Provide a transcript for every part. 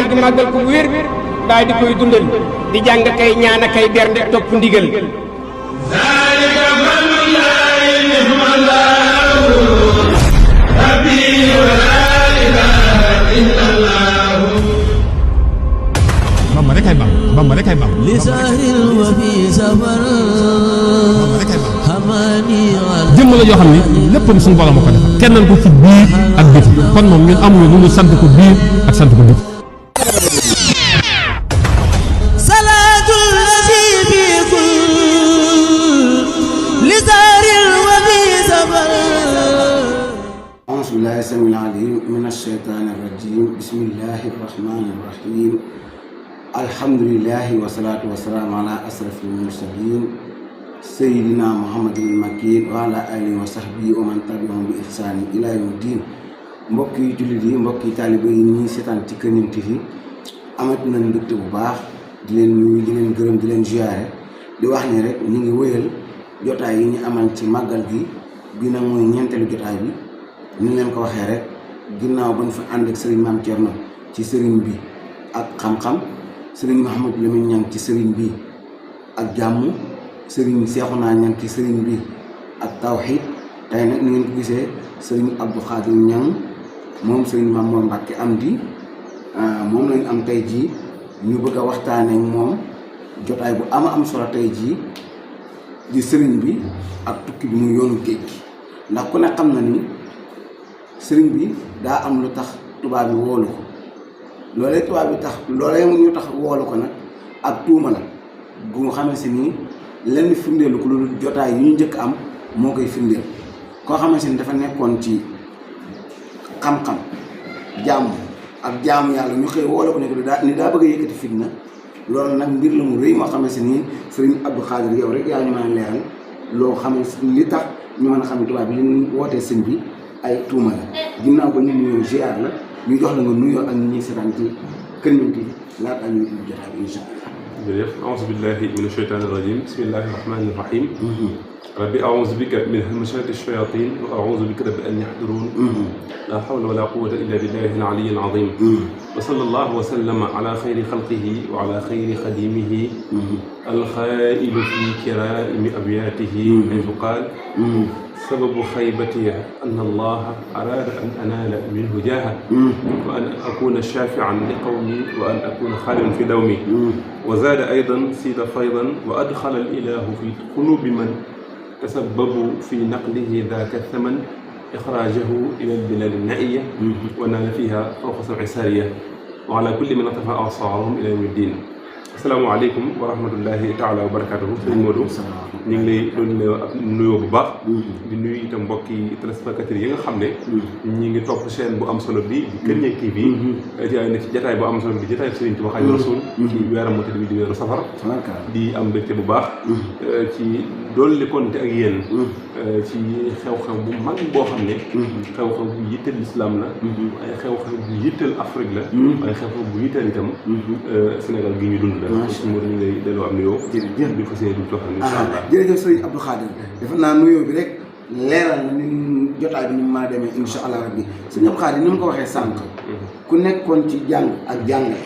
màggal gi màggal ko wér daal di koy dundal di jàng kay ñaan kay bernde topp ndigal Bamba rek ay Bamba Bamba rek ay Bamba li sahril wa fi safar Bamba rek ay Bamba hamani jëmm la joo xam ne léppam suñu borom a ko defal kennal ko ci biir ak biti kon moom ñun amuñu lu ñu sant ko biir ak sant ko biti salatul lazi bi kul li sahril wa fi safar أعوذ بالله السميع العليم من الشيطان الرجيم بسم الله الرحمن الرحيم الحمد لله والصلاة والسلام على أشرف المرسلين سيدنا محمد المكين وعلى آله وصحبه ومن تبعهم بإحسان إلى يوم الدين mbokki jullit yi mbokki taalibe yi ñi seetaan ci Kër Ñang TV amat nañ mbégte bu baax di leen nuyu di leen gërëm di leen ziyaare di wax ni rek ñu ngi wéyal jotaay yi ñu amal ci màggal gi bi nag mooy ñeenteelu jotaay bi ni leen ko waxee rek ginnaaw ba ñu fa ànd ak sëriñ Maam Thierno ci sëriñ bi ak xam-xam sëriñ Mouhamadou Lamine Niang ci sëriñ bi ak jàmm sëriñ Cheikhouna Niang ci sëriñ bi ak tawxiid tey nag ni ngeen ko gisee sëriñ Abdou Khadir Niang moom sëriñ Mamour Mbacke Amdi moom lañu am tey jii ñu bëgg a waxtaanee moom jotaay bu am solo tey jii di sëriñ bi ak tukki bi mu yoonu géej gi ndax ku ne xam na ni sëriñ bi daa am lu tax tubaab bi woolu ko loolee tubaab bi tax loolee ñu tax woolu ko nag ak tuuma la bu nga xamante ni lenn firndeelu ko lu jotaay yi ñu njëkk am moo koy firndeel koo xamante ni dafa nekkoon ci xam-xam jàmm ak jaamu yàlla ñu xëy woolu ko ne ni daa bëgg a yëkkati fitna loolu nag mbir la mu rëy moo xamante ni sëriñ Abdou Khadir yow rek yaa ñu mën a leeral loo xamante li tax ñu mën a xam ne tubaab bi li ñu wootee sëñ bi ay tuuma la ginnaaw ba ñu nuyoo ziar la ñu jox la nga nuyoo ak ñi ñuy seetaan ci Kër Ñang TV laata ñu ubbi jotaay bi incha allah. jërëjëf aouzu billahi mina shaytaani rajim bismillahi rahmani rahim rabbi aouzu bika min hamazati shayatin wa aouzu bika rabbi an yahdurun la hawla wala quwwata illa billahi al-ali al-azim wa sallallahu wa sallama ala khayri khalqihi wa ala khayri khadimihi al-khailu fi kirami abyatihi haythu qala سبب خيبتي أن الله أراد أن أنال منه جاها وأن أكون شافعا لقومي وأن أكون خالدا في دومي وزاد أيضا سيد فيضا وأدخل الإله في قلوب من تسببوا في نقله ذاك الثمن إخراجه إلى البلاد النائية ونال فيها فوق سبع سارية وعلى كل من اطفأ أبصارهم إلى يوم الدين asalaamaaleykum wa rahmatullahi taala wa barakatuhu sëñ Modou ñu ngi lay doon nuyoo bu baax di nuyu itam mbokki téléspectateurs yi nga xam ne ñi ngi topp chaîne bu am solo bi di Kër Ñang TV ne ci jataay bu am solo bi jataay Sëriñ Tuubaa Xaadimu Rasuul ci weeram mu tëdd bi di weeru safar di am mbégte bu baax ci dolli konte ak yéen ci xew-xew bu mag boo xam ne xew-xew bu yitteel islam la waaye xew-xew bu yitteel Afrique la waaye xew-xew bu yitteel itam Sénégal gi ñu dund la ñu ngi lay delloo am nuyoo jërëjëf bi fas yéene duñ toxal incha allah jërëjëf sëriñ Abdou Khadir defe naa nuyoo bi rek leeral na ni jotaay bi ni mu mën a demee incha allah rabbi sëriñ Abdou Khadir ni mu ko waxee sànq ku nekkoon ci jàng ak jàngale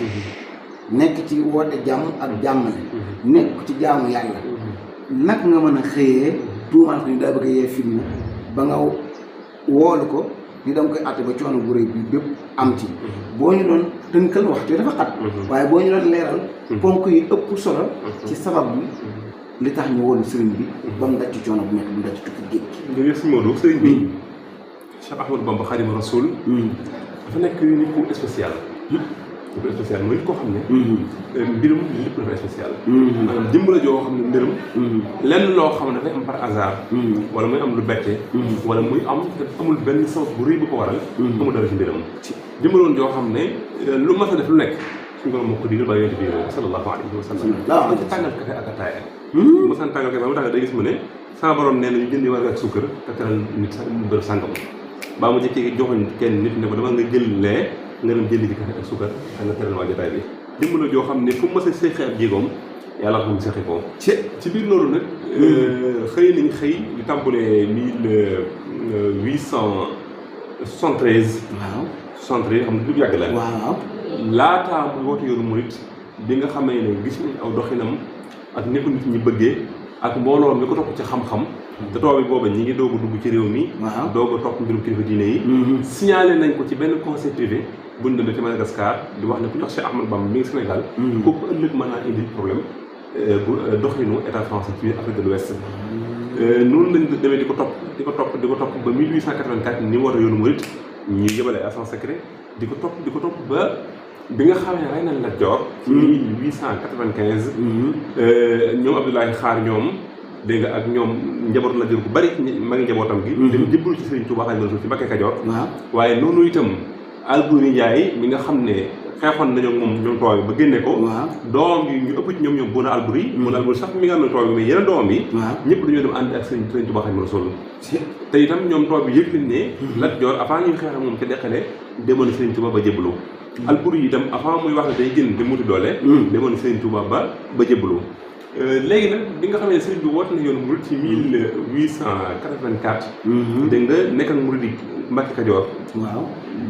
nekk ci woote jàmm ak jàmmale nekk ci jaamu yàlla nag nga mën a xëyee tuumaal ko ni daa bëgg a yee fitna ba nga woolu ko ni danga koy àtte ba coono bu rëy bi bépp am ci boo ñu doon tënkal waxtu dafa xat waaye boo ñu doon leeral ponk yi ëpp solo ci sabab bi li tax ñu woolu sëriñ bi ba mu daj ci coono bu nekk bu mu daj ci tukki géej gi jërëjëf sëñ Modou sëriñ bi Cheikh Ahmadou Bamba Xaadimu Rasuul dafa nekk nit ku spécial dafa spécial mooy koo xam ne mbirum lépp dafa spécial maanaam jëmm la joo xam ne mbirum lenn loo xam ne dafay am par hasard wala muy am lu bette wala muy am te amul benn sabab bu rëy bu ko waral amul dara ci mbiram jëmm la woon joo xam ne lu mas a def lu nekk suñu borom moo ko digal ba yonent bi sallallahu alayhi wa sallam da ci tàngal kafe ak ataaya mosan tàngal kafe ba mu tax day gis mu ne sama borom nee na ñu jëndi war ak suukar te teral nit sax mu bër sàngam baa mu jëkkee joxoñ kenn nit ne ko dama nga jël lee nga dem jëndi ci kafe ak suukar te nga teral waa jotaay bi jëmm la joo xam ne fu mu mas a seexee ak jéegoom yàlla xam ne seexi ko ci biir loolu nag xëy nañ xëy di tàmbalee 1873 waaw 73 xam ne lu yàgg la waaw laataa muy woote yoonu murit bi nga xamee ne gis nañ aw doxinam ak ni ko nit ñi bëggee ak mbooloo mi ko topp ci xam-xam te tubaab bi booba ñi ngi doog a dugg ci réew mi doog a topp mbirum kilifa diine yi signalé nañ ko ci benn conseil privé buñ demee ci Madagascar di wax ne ku jox Cheikh Ahmadou Bamba mi ngi Sénégal kooku ëllëg mën naa indi problème bu doxinu état français ci Afrique de l'Ouest noonu lañ demee di ko topp ba 1884 ni war a yoonu murit ñu yëbale agent secret di ko topp ba bi nga xam ne rey nañ Lat Joor ci 1895 ñoom Abdoulaye Xaar ñoom dégg nga ak ñoom njaboot Lat Joor bu bari ma ngi njabootam gi dem jébbalu ci Serigne Touba Xaadimu Rasuul ci Mbacké Kajoor waaye noonu itam Alboury Ndiaye mi nga xam ne xeexoon nañoo moom ñoom tubaab bi ba génne ko doom yi ñu ëpp ci ñoom Bouna Alboury sax mi nga xam ne tubaab bi mais yeneen doomam yi ñëpp dañoo dem ànd ak Serigne Touba Xaadimu Rasuul te itam ñoom tubaab bi yëg nañ ne Lat Joor avant ñuy xeex ak moom ca deqale demoon Serigne Touba ba jébbalu Alboury yi itam avant muy wax ne day génn di muti doole demoon Serigne Touba ba jébbalu léegi nag bi nga xam ne Serigne bi woote na yoonu murid ci 1884 dégg nga nekk ak murid yi Mbacké Kajoor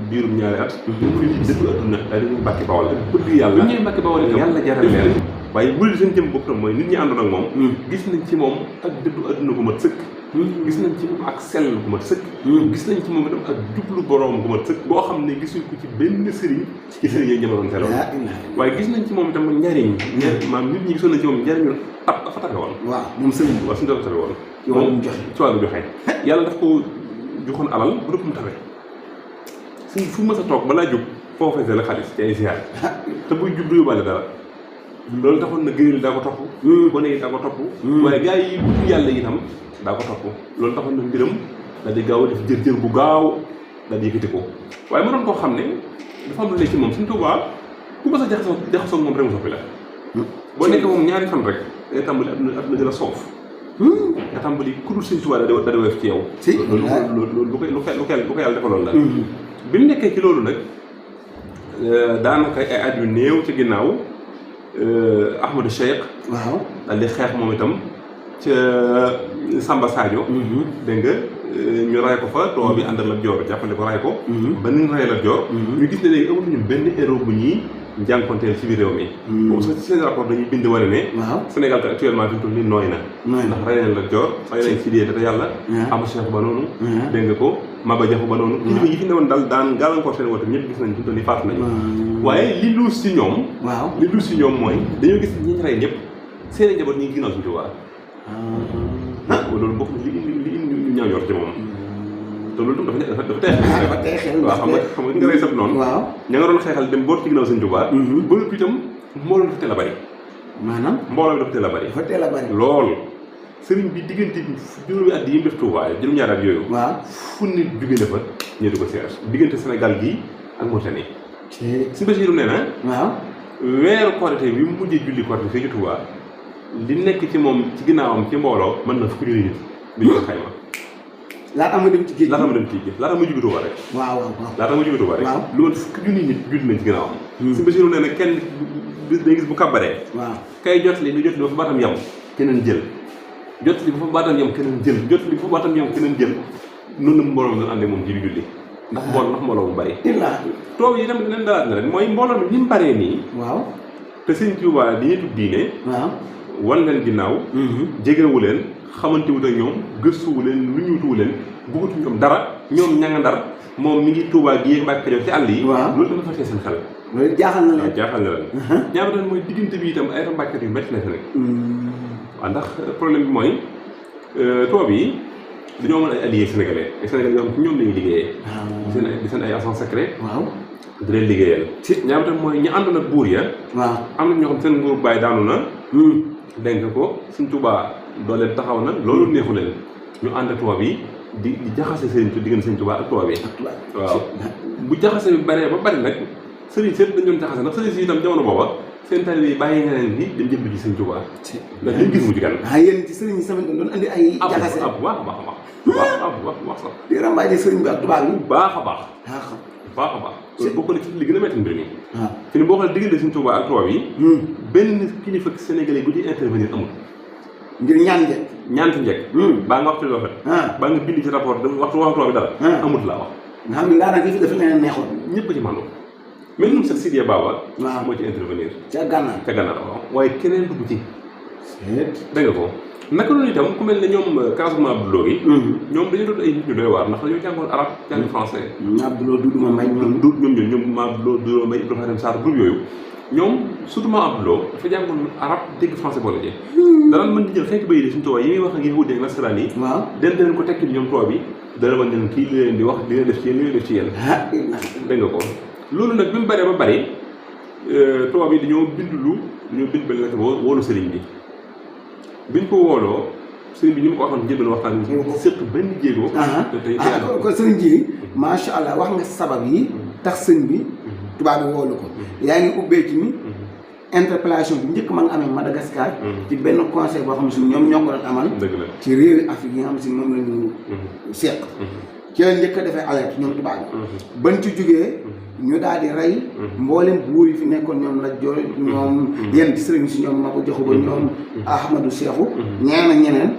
biirum ñaari at fi dëddu adduna daal di ñu Mbacké Bawol bëgg yàlla bu ñëwee Mbacké Bawol itam yàlla jaral leen waaye murid seen jëm bopp tam mooy nit ñi àndoon ak moom gis nañ ci moom ak dëddu adduna gu mat sëkk gis nañ ci moom ak sell gu mat sëkk gis nañ ci moom itam ak jublu boroom gu mat sëkk boo xam ne gisuñ ko ci benn sëriñ ci sëriñ yi jamonoon teeloon waaye gis nañ ci moom itam njariñ maanaam nit ñi gisoon nañ ci moom njariñu dafa tabe woon moom sëriñ bi suñu dafa tabe woon moom ci wàllu joxe yàlla daf ko joxoon alal bu dëpp mu tabe suñ fu mës a toog balaa jub foo feesee la xaalis ci ay ziar te buy jub du yóbbaale dara loolu taxoon na gënal daa ko topp gone yi daa ko topp waaye gars yi bu yàlla itam daa ko topp loolu taxoon na mbiram daal di gaaw a def jër bu gaaw daal di yëkkati ko waaye ma doon koo xam ne dafa am lu ne ci moom Sëriñ Tuubaa ku mës a jaxasoo moom rek mu soppi la boo nekkee moom ñaari fan rek day tàmbali àdduna gën a soof nga tàmbali ku dul Sëriñ Tuubaa da di woyof ci yow loolu lu ko yàlla defaloon la bi mu nekkee ci loolu nag daanaka ay at yu néew ci ginnaaw Ahmadou Cheikh daal di xeex moom itam ca Samba Sadio dégg nga ñu ray ko fa tubaab bi ànd ak Lat Joor jàppale ko ray ko ba ni ñu ray Lat Joor ñu gis ne léegi amatuñu benn héros bu ñuy jànkonteel ci biir réew mi boobu sax ci seen rapport dañuy bind wane ne Sénégal te actuellement fi mu toll nii nooy na ndax ray nañ Lat Joor ray nañ Sidiye Data Yàlla Amadou Cheikh ba noonu dégg nga ko Maba Jaxu ba noonu kilifa yi fi newoon daal daan gàllankoor seen woote ñëpp gis nañ fi mu toll nii faatu nañu waaye li luus ci ñoom mooy dañoo gis ñi ñu rey ñëpp seen i njaboot ñi ngi ginnaaw Sëriñ Tuubaa loolu bokk na li indi ñu ñaaw yor ci moom te loolu tam dafa tey xel waaw xam nga nga rey sab noonu ña nga doon xeexal dem boot ci ginnaaw Sëriñ Tuubaa ba noppi itam mbooloo dafa teel a bari maanaam mbooloo dafa teel a bari lool sëriñ bi diggante juróomi at yi mu def Tuubaa juróom-ñaari at yooyu fu nit jóge na fa ñu di ko seer diggante Sénégal gii ak Mauritanie si Basiru nee na weeru Korité bi mu mujjee julli Korité fii ci Tuubaa li nekk ci moom ci ginnaawam ci mbooloo mën na fukki junni nit bi ñu ko xayma laata ma dem ci géej laata ma jóge Tuubaa rek laata ma jóge Tuubaa rek lu woon fukki junni nit julli nañ ci ginnaawam si Basiru nee na kenn day gis bu kàbbaree kay jotli lu jotli ba fa baatam yam keneen jël jotli bu fa baatam yam keneen jël jotli bu fa baatam yam keneen jël noonu mbooloo doon àndee moom ji bi julli ndax mbooloo mu bari toog yi tamit leen dalaat na ren mooy mbooloo mi ni mu baree nii te Sëriñ Tuubaa di nitu diine wan leen ginnaaw jegewu leen xamantewu ak ñoom gëstuwu leen lu ñuutuwu leen bëggatu ñoom dara ñoom ña nga Ndar moom mi ngi Tuubaa gi yéeg Mbàkke Kajoor ci àll yi loolu dama fàttee seen xel loolu jaaxal na leen ñaama tan mooy diggante bi itam ay rambaajkat yu métti na fi nag waaw ndax problème bi mooy tubaab yi dañoo mën ay alliés sénégalais yoo xam ci ñoom lañuy liggéeyee di seen ay agents secrets di leen liggéeyal ñaama tan mooy ñi àndoon ak buur ya am na ñoo xam seen nguur bàyyi daanu na dégg nga ko Sëriñ Tuubaa dooleen taxaw na loolu neexu leen ñu ànd ak tubaab yi di jaxase diggante Sëriñ Tuubaa ak tubaab yi waaw bu jaxase bi baree ba bari nag sëriñ seet dañ doon jaxase ndax sëriñ si itam jamono booba seen taalibe yi bàyyi ñeneen bi dem jënd ci Sëriñ Tuubaa ndax dañ gis mu jigan yéen ci sëriñ yi sama doon andi ay jaxase ab baax a baax sax di rambaay di sëriñ bi ak tubaab yi baax a baax loolu bokk na ci li gën a métti mbir mi fi ne boo xoolee diggante Sëriñ Tuubaa ak tubaab yi benn kilifa sénégalais bu ci intervenir amul ngir ñaanti njëkk baa nga wax ci loo fet baa nga bind ci rapport waxtu tubaab bi dara amut laa wax nga xam ne daanaka fi dafa leen neexoon ñëpp ci màndu mel ni sax Sidiya Baba. waaw moo ci intervenir. ca Gànnaar waaw waaye keneen dugg ci. dégg nga ko naka noonu itam ku mel ne ñoom Kasuma Abdoulou yi. ñoom dañu doon ay nit ñu doy waar ndax dañoo jàngoon arab jàng français. Abdoulou Doudou Mbaye ñoom Ma Abdoulou Doudou Mbaye Ibrahima Sarr groupe yooyu ñoom surtout Ma Abdoulou dafa jàngoon arab dégg français boole ji. danaan mën di jël xeeti bay di suñu tubaab yi muy wax ak yahudi ak nasaraan yi. waaw den ko tekkil ñoom tubaab yi dana mën leen kii li leen di wax li leen def ci yéen li leen def ci yéen. dégg nga ko loolu nag bi mu bëree ba bëri tubaab yi dañoo bind benn lettre woolu sëriñ bi biñ ko wooloo sëriñ bi ni mu ko waxoon njëlbeen waxtaan bi sëq benn jéego. te tey kon sëriñ ji macha allah wax nga sabab yi tax sëñ bi tubaab bi woolu ko yaa ngi ubbee ci ni interpellation bi njëkk ma nga amee Madagascar. ci benn conseil boo xam ne ñoom ñoo ko doon amal. ci réewi Afrique yi nga xam ne moom la ñu seq. ci la njëkk a defee alerte ñoom tubaab bi bañ ci jógee ñu daal di rey mboolem buur yi fi nekkoon ñoom la joor ñoom yenn sëriñ si ñoom Maba Jaxu Ba ñoom Ahmadou Cheikhou ñeneen ak ñeneen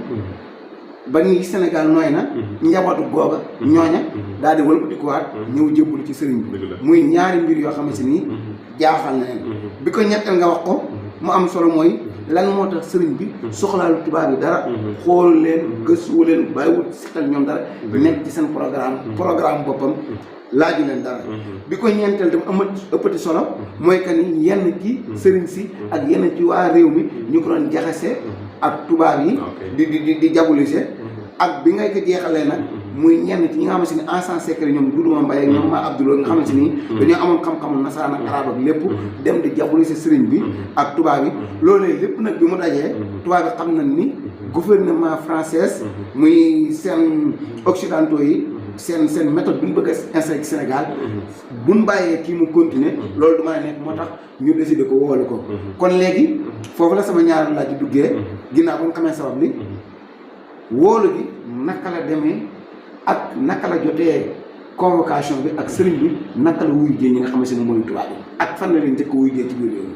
ba ni Sénégal nooy na njabootu googa ñooña daal di wëlbatikuwaat ñëw jébbalu ci sëriñ bi muy ñaari mbir yoo xamante ni jaaxal na leen bi ko ñetteel nga wax ko mu am solo mooy lan moo tax sëriñ bi soxlaalu tubaab yi dara xool leen gëstuwu leen bàyyiwul sital ñoom dara nekk ci seen programme boppam laaju leen dara bi ko ñeenteel tam ëppati solo mooy que ni yenn ci sëriñ si ak yenn ci waa réew mi ñu ko doon jaxase ak tubaab yi di diaboliser ak bi ngay ko jeexalee nag muy ñenn ci ñi nga xamante ni agent secret ñoom Doudou Mbaye ak ñoom Ma Abdoulou nga xamante ni dañoo amoon xam-xamu nasaraan ak arab ak lépp dem di diaboliser sëriñ bi ak tubaab yi loolu lépp nag bi mu dajee tubaab yi xam nañ ni gouvernement français muy seen occidentaux yi seen méthode bi ñu bëgg a installé ci Sénégal buñ bàyyee kii mu continuer loolu du mën a nekk moo tax ñu décidé ko woolu ko kon léegi foofu la sama ñaari laaj di duggee ginnaaw ba nga xamee sabab li woolu gi naka la demee ak naka la jotee convocation bi ak sëriñ bi naka la wuy jee ñi nga xamante ne mooy tubaab yi ak fan la leen njëkk wuy jee ci biir réew mi.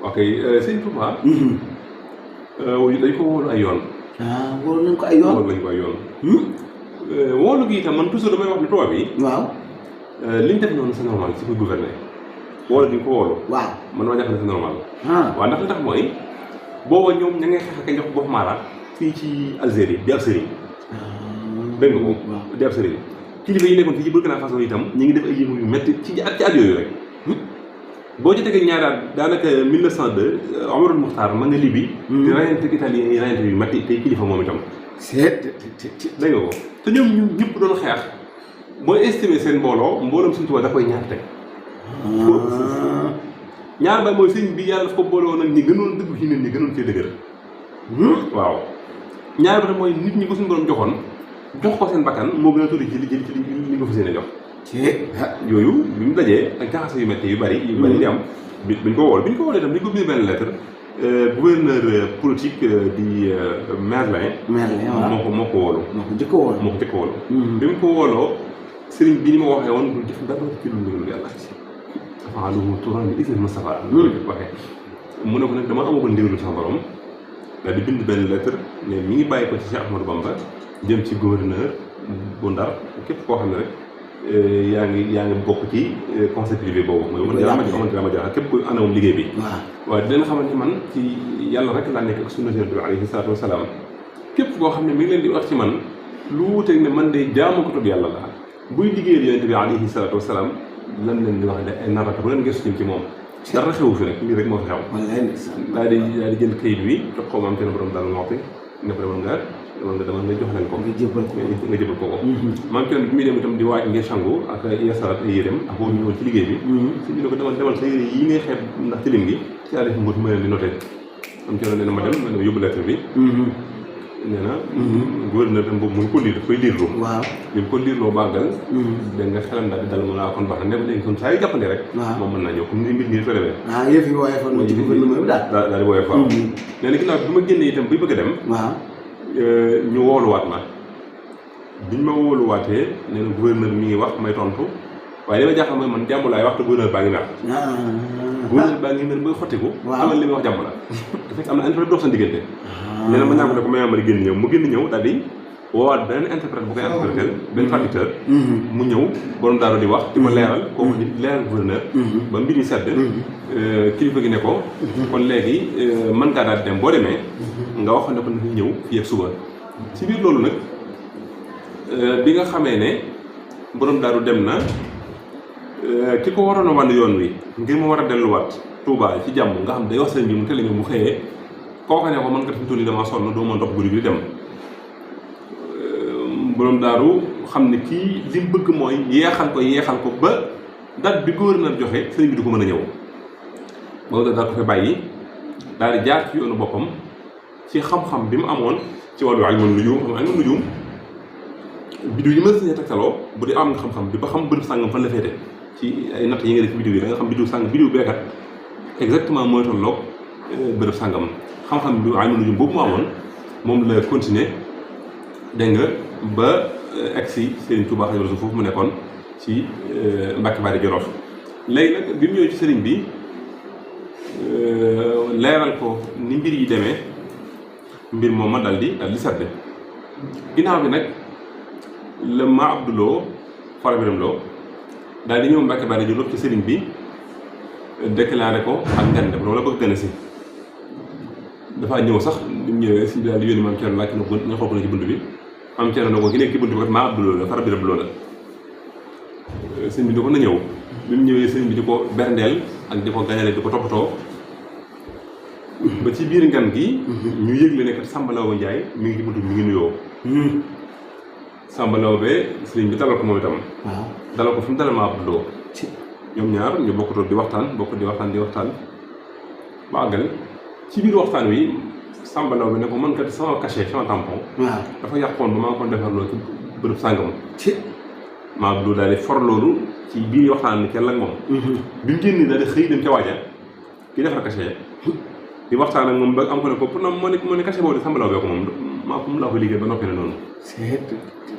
ok sëñ Touba. dañ ko woolu ay yoon. woolu nañ ko ay yoon. woolu nañ ko ay yoon. woolu gi itam man toujours damay wax ne tubaab yi. waaw. li ñu def noonu c'est normal ci ko gouverner. woolu gi ko woolu. waaw man dama jàpp ne c'est normal. waaw ndax li tax mooy booba ñoom ña ngay xeex ak jox bopp maara fii ci Algérie di Algérie. dégg nga ko di Algérie kilifa yi nekkoon fii ci Burkina Faso itam ñu ngi def ay yëngu yu métti ci at yooyu rek. boo ci tegee ñaari at daanaka 1902 Omarul Muxtaar ma nga Libi. di rayante ak italien yi rayante yu métti tey kilifa moom itam. dégg nga ko te ñoom ñu ñëpp doon xeex booy estimé seen mbooloom suñu tubaab da koy ñaar teg. ñaar ba mooy sëñ bi yàlla daf ko booloo nag ñi gënoon dëgg ci nit ñi gënoon cee dëgër. waaw ñaar ba tam mooy nit ñi ko suñu borom joxoon jox ko seen bakkan moo gën a tuuti ci li nga fa seen a jox. yooyu bi mu dajee ak jaxase yu métti yu bari di am biñ ko wool itam dañ ko bind benn lettre gouverneur politique di Merlin waaw moo ko woolu moo ko njëkk a woolu bi mu ko wooloo sëriñ bi ni ma waxee woon du def dara ci lu ndigalu yàlla avant lu turan bi isl Moustapha waxee mu ne ko nag dama amagoon ndigalu sama borom daal di bind benn lettre ne mi ngi bàyyi ko ci Cheikh Ahmadou Bamba jëm ci gouverneur bu Ndar képp koo xam ne rek yaa ngi bokk ci conseil privé boobu mooy dama jox képp kuy ànd moom liggéey bi waaw di leen xamante man ci yàlla rek laa nekk ak sunna Yonent bi alayhi salaatu wasalaam képp koo xam ne mi ngi leen di wax ci man lu wuuteeg ne man de jaamu ko tudd yàlla la buy liggéeyal Yonent bi alayhi salaatu wasalaam lan leen di wax ne ay narata bu leen gëstu ci moom dara xewu fi nag lii rek moo fi xew daal di jël kayit bi jox ko maam te ne borom daal moxti ne ko demal nga jox leen ko nga jëbal ko maam kenn bi muy dem itam di waaj ngir sangu ak yeesalaat ay yéreem ak boobu ñëwoon ci liggéey bi su ñu ne ko demal sa yére yi ngay xeeb ndax tilim gi ci àll mbóot ma leen di noté am kenn nee na ma dem yóbbu lettre bi nee na gouverneur tam boobu mu ngi ko liir daf koy liirloo waaw bi mu ko liirloo bàggal da nga xelam daal di dal mu naa kon baax na ne léegi kon saa yu jàppande rek moom mën naa ñëw comme ni mbir nii ko demee yëf yi wooye fan ci gouvernement bi daal di wooye faaw nee na ginnaaw bi ma génnee itam buy bëgg a dem waaw ñu wooluwaat ma biñ ma wooluwaatee nee na gouverneur mi ngi wax may tontu waaye li ma jaaxal mooy man jàmm laay wax te gouverneur baa ngi mer gouverneur baa ngi mer ba xottiku xamal li muy wax jàmm la te fekk am na intérêt dox sa diggante nee na ma ñaa ko ne ko may ma di génn ñëw mu génn ñëw daal di woowaat beneen interprète bu koy interpréter benn traducteur mu ñëw borom daaru di wax di ko leeral kooku di leeral gouverneur ba mbir yi sedd kilifa gi ne ko kon léegi mën ngaa daal di dem boo demee nga wax ne ko na ñëw fii ak suba ci biir loolu nag bi nga xamee ne borom daaru dem na ki ko waroon a wan yoon wi ngir mu war a delluwaat Touba ci jàmm nga xam day wax sëriñ bi mu teel a ñëw mu xëyee kooka ne ko mën nga def tool yi dama sonn doo mën dox guddi gi dem borom daaru xam ne kii li mu bëgg mooy yeexal ko ba date bi gouverneur joxe sëriñ bi du ko mën a ñëw boobu daal ko fa bàyyi daal di jaar ci yoonu boppam ci xam-xam bi mu amoon ci wàllu ilmul nujum biddiw yi ma sañee tegtaloo bu dee am nga xam-xam bi ba xam bërëb sàngam fan la féete ci ay natt yi nga def ci biddiw yi da nga xam biddiw sàng biddiw beekat exactement mooy tolloog bërëb sàngam xam-xam bi ilmul nujum boobu mu amoon moom la continuer dégg nga ba agsi Serigne Touba Xaadimu Rasuul foofu mu nekkoon ci Mbàkke Bari Jolof léegi nag bi mu ñëwee ci sëriñ bi leeral ko ni mbir yi demee mbir moom ma dal di sedd ginnaaw bi nag la ma Abdouloo Fara Biram Lo daal di ñëw Mbàkke Bari Jolof ci sëriñ bi déclaré ko ak ngan def loolu la bëgg gën a si dafaa ñëw sax bi mu ñëwee si daal di yónni maam Thierno laaj na ko nga xool ko na ci bunt bi maam Thierno na ko ki nekk ci bunt bi kat maa Abdouloo la Fara Biram Lo la sëriñ bi di ko na ñëw bi mu ñëwee sëriñ bi di ko berndeel ak di ko gañale di ko toppatoo ba ci biir ngan gi ñu yëgle ne kat Samba Laobé Ndiaye mi ngi ci bunt bi mi ngi nuyoo Samba Laobé sëriñ bi dalal ko moom itam dalal ko fi mu dalal maa Abdouloo ñoom ñaar ñu bokkutoo di waxtaan ba àggal ci biir waxtaan wi Samba Laobé ne ko man kat sama cachet sama tampon dafa yàqoon ba maa ngi ko defarloo ci bërëb sàngam maa Abdouloo daal di for loolu ci biir waxtaan ni kenn ak moom bi mu génn daal di xëy dem ca waaja ki defar cachet di waxtaan ak moom ba am ko ne ko pour moo ne cachet boobu de Samba Laobé ko moom mu laa ko liggéey ba noppi ne noonu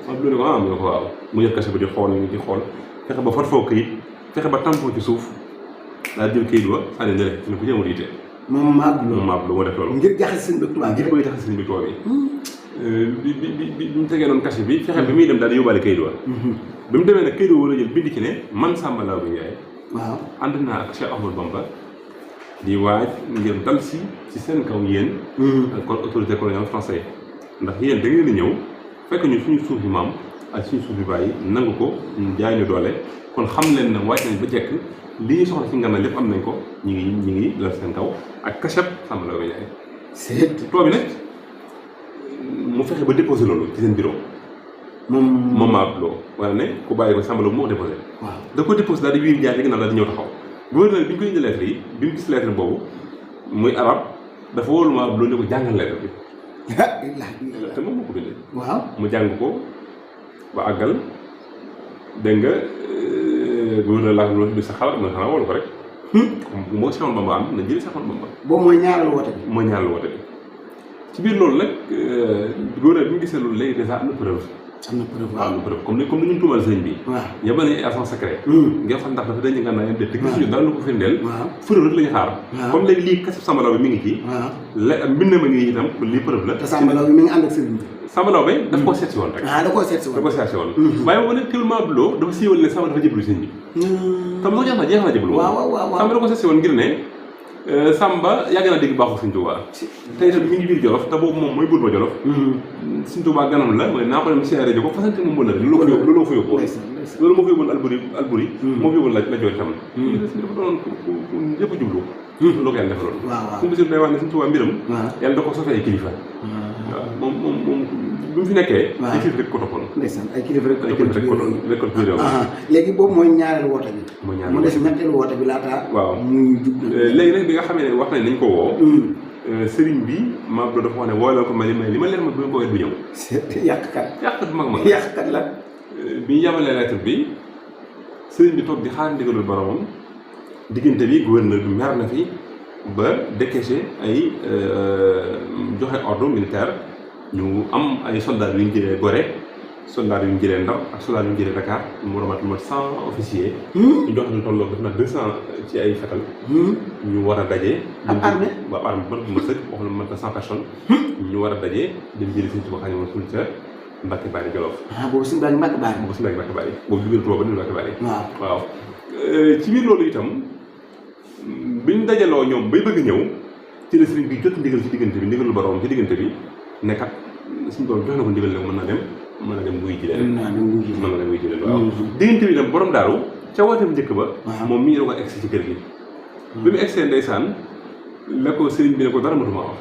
maa Abdouloo ne ko mu ne ko waaw mu jël cachet bi di xool fexe ba fot foo këyit fexe ba tampon ci suuf daal jël këyit ba sànni ne rek ne ko jëmul yitte moom maa Abdouloo moo def loolu ngir jaxase sëñ bi tubaab ngir bëgg jaxase sëñ bi tubaab bi bi ñu tegee noonu cachet bi fexe bi muy dem daal di yóbbaale këyit wa bi mu demee nag këyit wa la jël bind ci ne man Samba Laobé Ndiaye ànd naa ak Cheikh Ahmadou Bamba di waaj ngir dal si ci seen kaw yéen kon autorité coloniale français ndax yéen da ngeen di ñëw fekk ñu suñu suuf yu maam ak suñu suuf yu bàyyi nangu ko ñu jaay ñu doole kon xam leen na wàcc nañ ba jekk li ñu soxla ci ngànnaay lépp am nañ ko ñu ngi dal seen kaw ak cachet Samba Laobé Ndiaye tool bi nag mu fexe ba déposé loolu ci seen bureau moom maa Abdouloo wala ne ku bàyyi ko Samba Laobé moo ko déposé da ko déposé daal di wiir jaar léegi nag daal di ñëw taxaw gouverneur bi ñu koy indi lettre yi bi mu gis lettre boobu muy arab dafa wóolu maa Abdouloo ne ko jàngal lettre bi te moom moo ko bindee mu jàng ko ba àggal dégg nga gouverneur laa loolu bi sa xalaat mooy xanaa wóolu ko rek moo Cheikh Ahmadou Bamba am na jëli Cheikh Ahmadou Bamba boobu mooy ñaareelu woote bi ci biir loolu nag gouverneur bi mu gisee loolu léegi dèjà am na preuve comme ni ñu tuumal sëñ bi yebal nañu ay agent secret ngeen xam ndax dafa dañu nga naa yem de te gisuñu dara lu ko firndeel preuve rek la ñu xaar comme léegi lii cachet Samba Laobé mi ngi ci mbind ma ngi itam lii preuve la te Samba Laobé mi ngi ànd ak sëñ bi Samba Laobé daf koo seet si woon rek da koo seet si woon waaye boobu nag teewul maa Abdouloo dafa siiwal ne Samba dafa jëblu sëñ bi tam moo jeex na jëblu Samba da ko seet si woon ngir ne Samba yàgg naa dégg baaxul Sëñ Tuubaa tey itam mi ngi biir Jolof te boobu moom mooy buur ba Jolof Sëñ Tuubaa ganam la mooy naa ko dem siyaare ji ko fasante moom mën na loolu moo fa yóbboon Alburi moo fa yóbboon la joor itam dafa doon yëpp jublu loolu ko yàlla defaloon suñu bisir day wax ne Sëñ Tuubaa mbiram yàlla da ko sofee ay kilifa waaw moom bi mu fi nekkee ay kilifa rek ko toppoon ay kilifa rek ko toppoon léegi boobu mooy ñaareelu woote bi mu des ñetteelu woote bi laata muy jub léegi nag bi nga xamee ne wax nañ ko woo sëriñ bi maa Abdouloo dafa wax ne woo la ko ma li ma leer ma bi ma ko wet du ñëw yàqkat bu mag yàqkat la bi ñu yamalee lettre bi sëriñ bi toog di xaar ndigalul boromam diggante bi gouverneur bi mer na fi ba décaissé ay joxe ordre militaire ñu am ay soldats yu ñu jëlee Gorée soldats yu ñu jëlee Ndar ak soldats yu ñu jëlee Dakar mu war a mat 100 officiers. ñu jox leen tolloo def na 200 ci ay fetal. ñu war a daje. ak armée waaw armée bu ma sëkk wax na mat na 100 personnes. ñu war a daje dem jëli Sëñ Tuubaa Xaadimu Rasuul ca Mbacke Bari Jolof. boobu suñu Mbacke Mbacke Bari. boobu suñu Mbacke Bari boobu jógee Touba ba ñu Mbacke Bari. waaw ci biir loolu itam biñ dajaloo ñoom bay bëgg ñëw ci la sëriñ bi jot ndigal ci diggante bi ndigalu borom ci diggante bi ne kat suñu borom jox na ko ndigal ne mën na dem wuy ji leen. waaw. diggante bi itam borom daaru ca wooteem njëkk ba. moom mi ngi doon ko egsi ci kër gi. bi mu egsee ndeysaan la ko sëriñ bi ne ko dara matuma wax.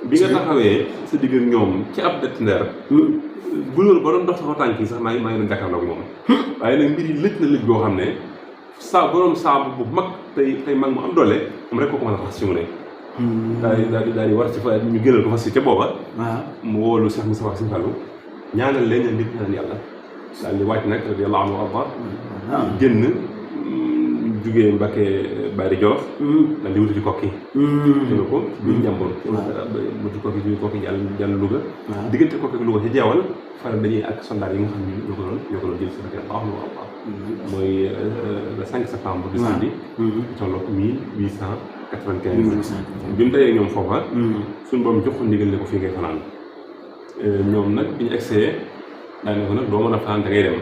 bi nga taxawee sa digg ak ñoom ci ab dëtt ndeer bu loolu ba doon dox sama tànk yi sax maa ngi doon jàkkaarloo ak moom waaye nag mbir yi lëj na lëj boo xam ne borom saabu bu mag tey mag mu am doole moom rek ko mën a fas si mu ne daal di war ci fa ñu gënal ko fas si ca booba mu woolu Cheikh Moussa Wax si Fallou ñaanal leen ñaan nit ñaan yàlla daal di wàcc nag radiyallahu anhu arda génn jugee Mbacke Bari Jolof daal di wuti ci kokki jëna ko biir njàmboon wuti kokki jóge kokki jàll Louga diggante kokki ak Louga ci jeewal faral dañuy ak soldat yi nga xam ne ñoo ko doon jël si rek baax na waaw mooy le 5 septembre du samedi tolloog 1895 bi mu dayee ñoom foofa suñu borom jox ko ndigal ne ko fii ngay fanaan ñoom nag bi ñu egsee daane ko nag doo mën a fanaan da ngay dem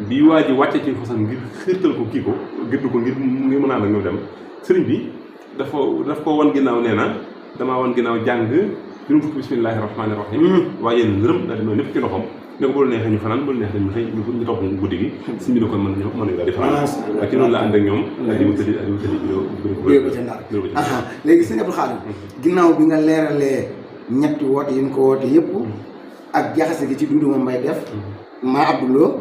bi waa ji wàcce ci façon ngir xirtal ko kii ko gëddu ko ngir mën a ñëw dem sëriñ bi daf ko wan ginnaaw nee na damaa wan ginnaaw jàng juróom fukki bismillahi rahmaani rahim waaye yéen ngërëm daal di ñëpp ci loxoom ne ko bu la neexee ñu fanaan bu la neexee ñu xëy ñu topp guddi gi suñ bi ne kon mën daal di fanaan waaye ci noonu la ànd ak ñoom ak di wutali léegi sëñ Abdou Khadre ginnaaw bi nga leeralee ñetti woote yi ñu ko woote yëpp ak jaxase gi ci Doudou Mbaye def maa Abdoulou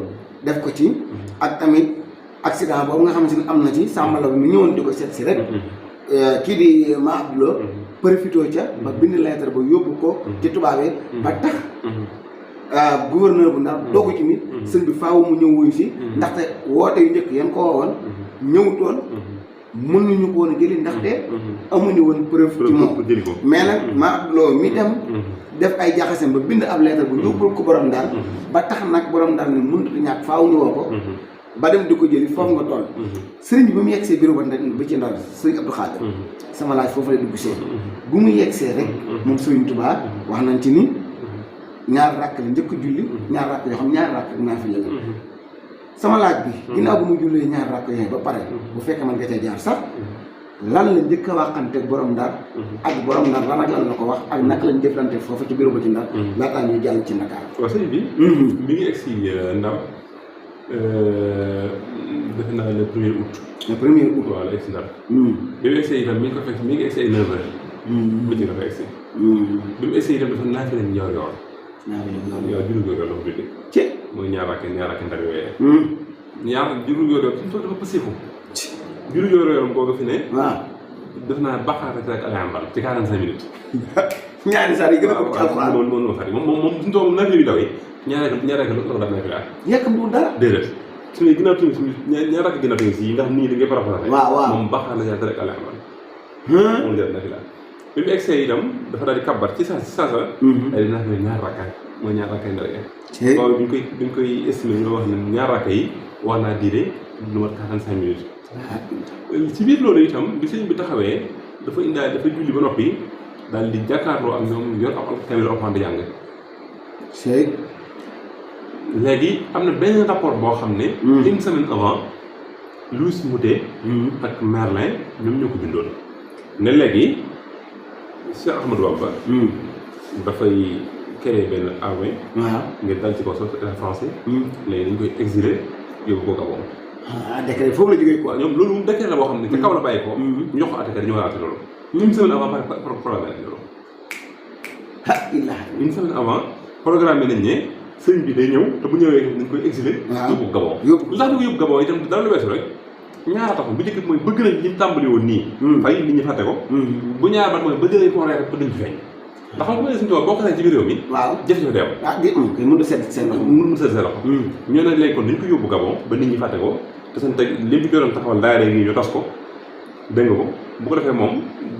def ko ci ak tamit accident boobu nga xamante ni am na ci sàmbalaw bi mu ñëwoon di ko seet si rek kii di maa Abdoulou profité ca ba bind lettre ba yóbbu ko ci tubaab yi ba tax gouverneur bu Ndar doogu ci nit sëñ bi faaw mu ñëw wuyu si ndaxte woote yu njëkk yan ko woowoon ñëwutoon mënuñu ko woon a jëli ndaxte amuñu woon preuve ci moom mais nag maa Abdoulou mi dem def ay jaxasem ba bind ab lettre bu yóbbul ko borom Ndar ba tax nag borom Ndar ni mënut a ñàkk faaw ñu woo ko ba dem di ko jëli foofu nga toll sëriñ bi ba mu yegsee bureau ba ci Ndar sëriñ Abdou Khadre sama laaj foofu la dugg see bu mu yegsee rek moom sëriñ Touba wax nañ ci ni ñaar rakk la njëkk julli ñaar rakk yoo xam ñaar rakk ak naa fi la sama laaj bi ginnaaw bu mu jullee ñaar rakk yooyu ba pare bu fekkee man nga cee jaar sax lan la njëkk a waxante borom Ndar ak borom Ndar lan ak lan la ko wax ak naka lañ jëflante foofu ci bureau ba ci Ndar laataa ñuy jàll ci Ndakaar waaw sëñ bi mi ngi egsi Ndar defe naa le 1er août waaw la egsi Ndar bi mu egsi itam mi ngi ko fekk mi ngi egsi ay 9 heures bëccëg dafa egsi bi mu egsi itam dafa naafi lañ yor julli góor la ko julli ci mooy ñaar rakk Ndar yooyee ñaar julli góor fi mu toll dafa pasifu julli góor googu fi ne waaw def naa baqaar rek alayambal ci 45 minutes ñaari saar yi gën a ko ci alxuraan moom saar yi moom suñu toog naaf yi daw yi ñaar rakk la ko daf na fi laa yàkkam du dara déedéet suñu ginnaaw tuuti suñu ñaar rakk ginnaaw tuuti si ndax nit ñi da ngay paraparase waaw moom baqaar la ñaar rek alayambal moom def na fi laa bi mu egsee itam dafa daal di kabbar ci saasa daal di naaf ñaar rakkaay mooy ñaar rakkaay Ndar yi waaw bi ñu koy estimé ñu wax ne ñaar rakk yi war naa diire lu mat 45 minutes ci biir loolu itam bi sëñ bi taxawee dafa julli ba noppi daal di jàkkaarloo ak ñoom yor am kamil enfant di jàng léegi am na benn rapport boo xam ne une semaine avant Louis Moutet ak Merlin ñoom ñoo ko bindoon ne léegi Cheikh Ahmadou Bamba dafay créer benn armée ngir dal ci ko soo état français léegi dañ koy exiler yóbbu ko Gabon décret foofu la jógee quoi ñoom loolu moom décret la boo xam ne ca kaw la bàyyi ko ñu jox ko attaqué dañu war a atte loolu une semaine avant programme nañ loolu une semaine avant programme nañ ne sëñ bi day ñëw te bu ñëwee dañ koy exiler yóbbu Gabon lu tax di ko yóbbu Gabon itam dara lu weesu rek ñaara taxoon bu njëkk mooy bëgg nañ li ñu tàmbali woon nii fay nit ñi fàtte ko bu ñaar bat mooy bëgg nañ ko reer ba dañ fi feeñ ndax xam nga suñu tool boo ko ci biir réew mi jafe-jafe day am koy mën a seet seen loxo ñoo ne léegi kon dañ ko yóbbu Gabon ba nit ñi fàtte ko te seen teg li ñu doon taxawal daara yi ñu tas ko dégg nga ko bu ko defee moom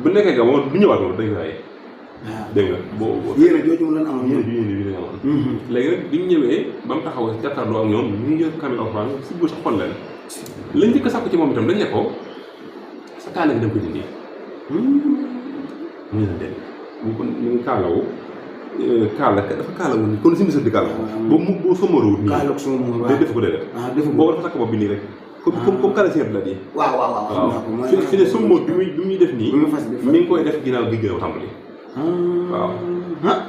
bu nekkee Gabon du ñëwaat moom dañ ko rey dégg nga boo yéen a jooju mu leen amoon léegi nag bi ñu ñëwee ba mu taxaw jàkkaarloo ak ñoom ñu ngi yor kamil alxuraan si bu sa xol leen lañ njëkk a sàkku ci moom itam dañ ne ko sa kaala gi dem ko dindi mu ne leen ñu ngi kaalawu kaala dafa kaala wu ni kon si misal di kaala boo somarowut nii kaala ak sama muur day def ko déedéet defu boobu dafa takk bopp bi nii rek comme kaala si la di waaw fi ne sommóor bi muy def nii mi ngi koy def ginnaaw gi gën a tàmbali waaw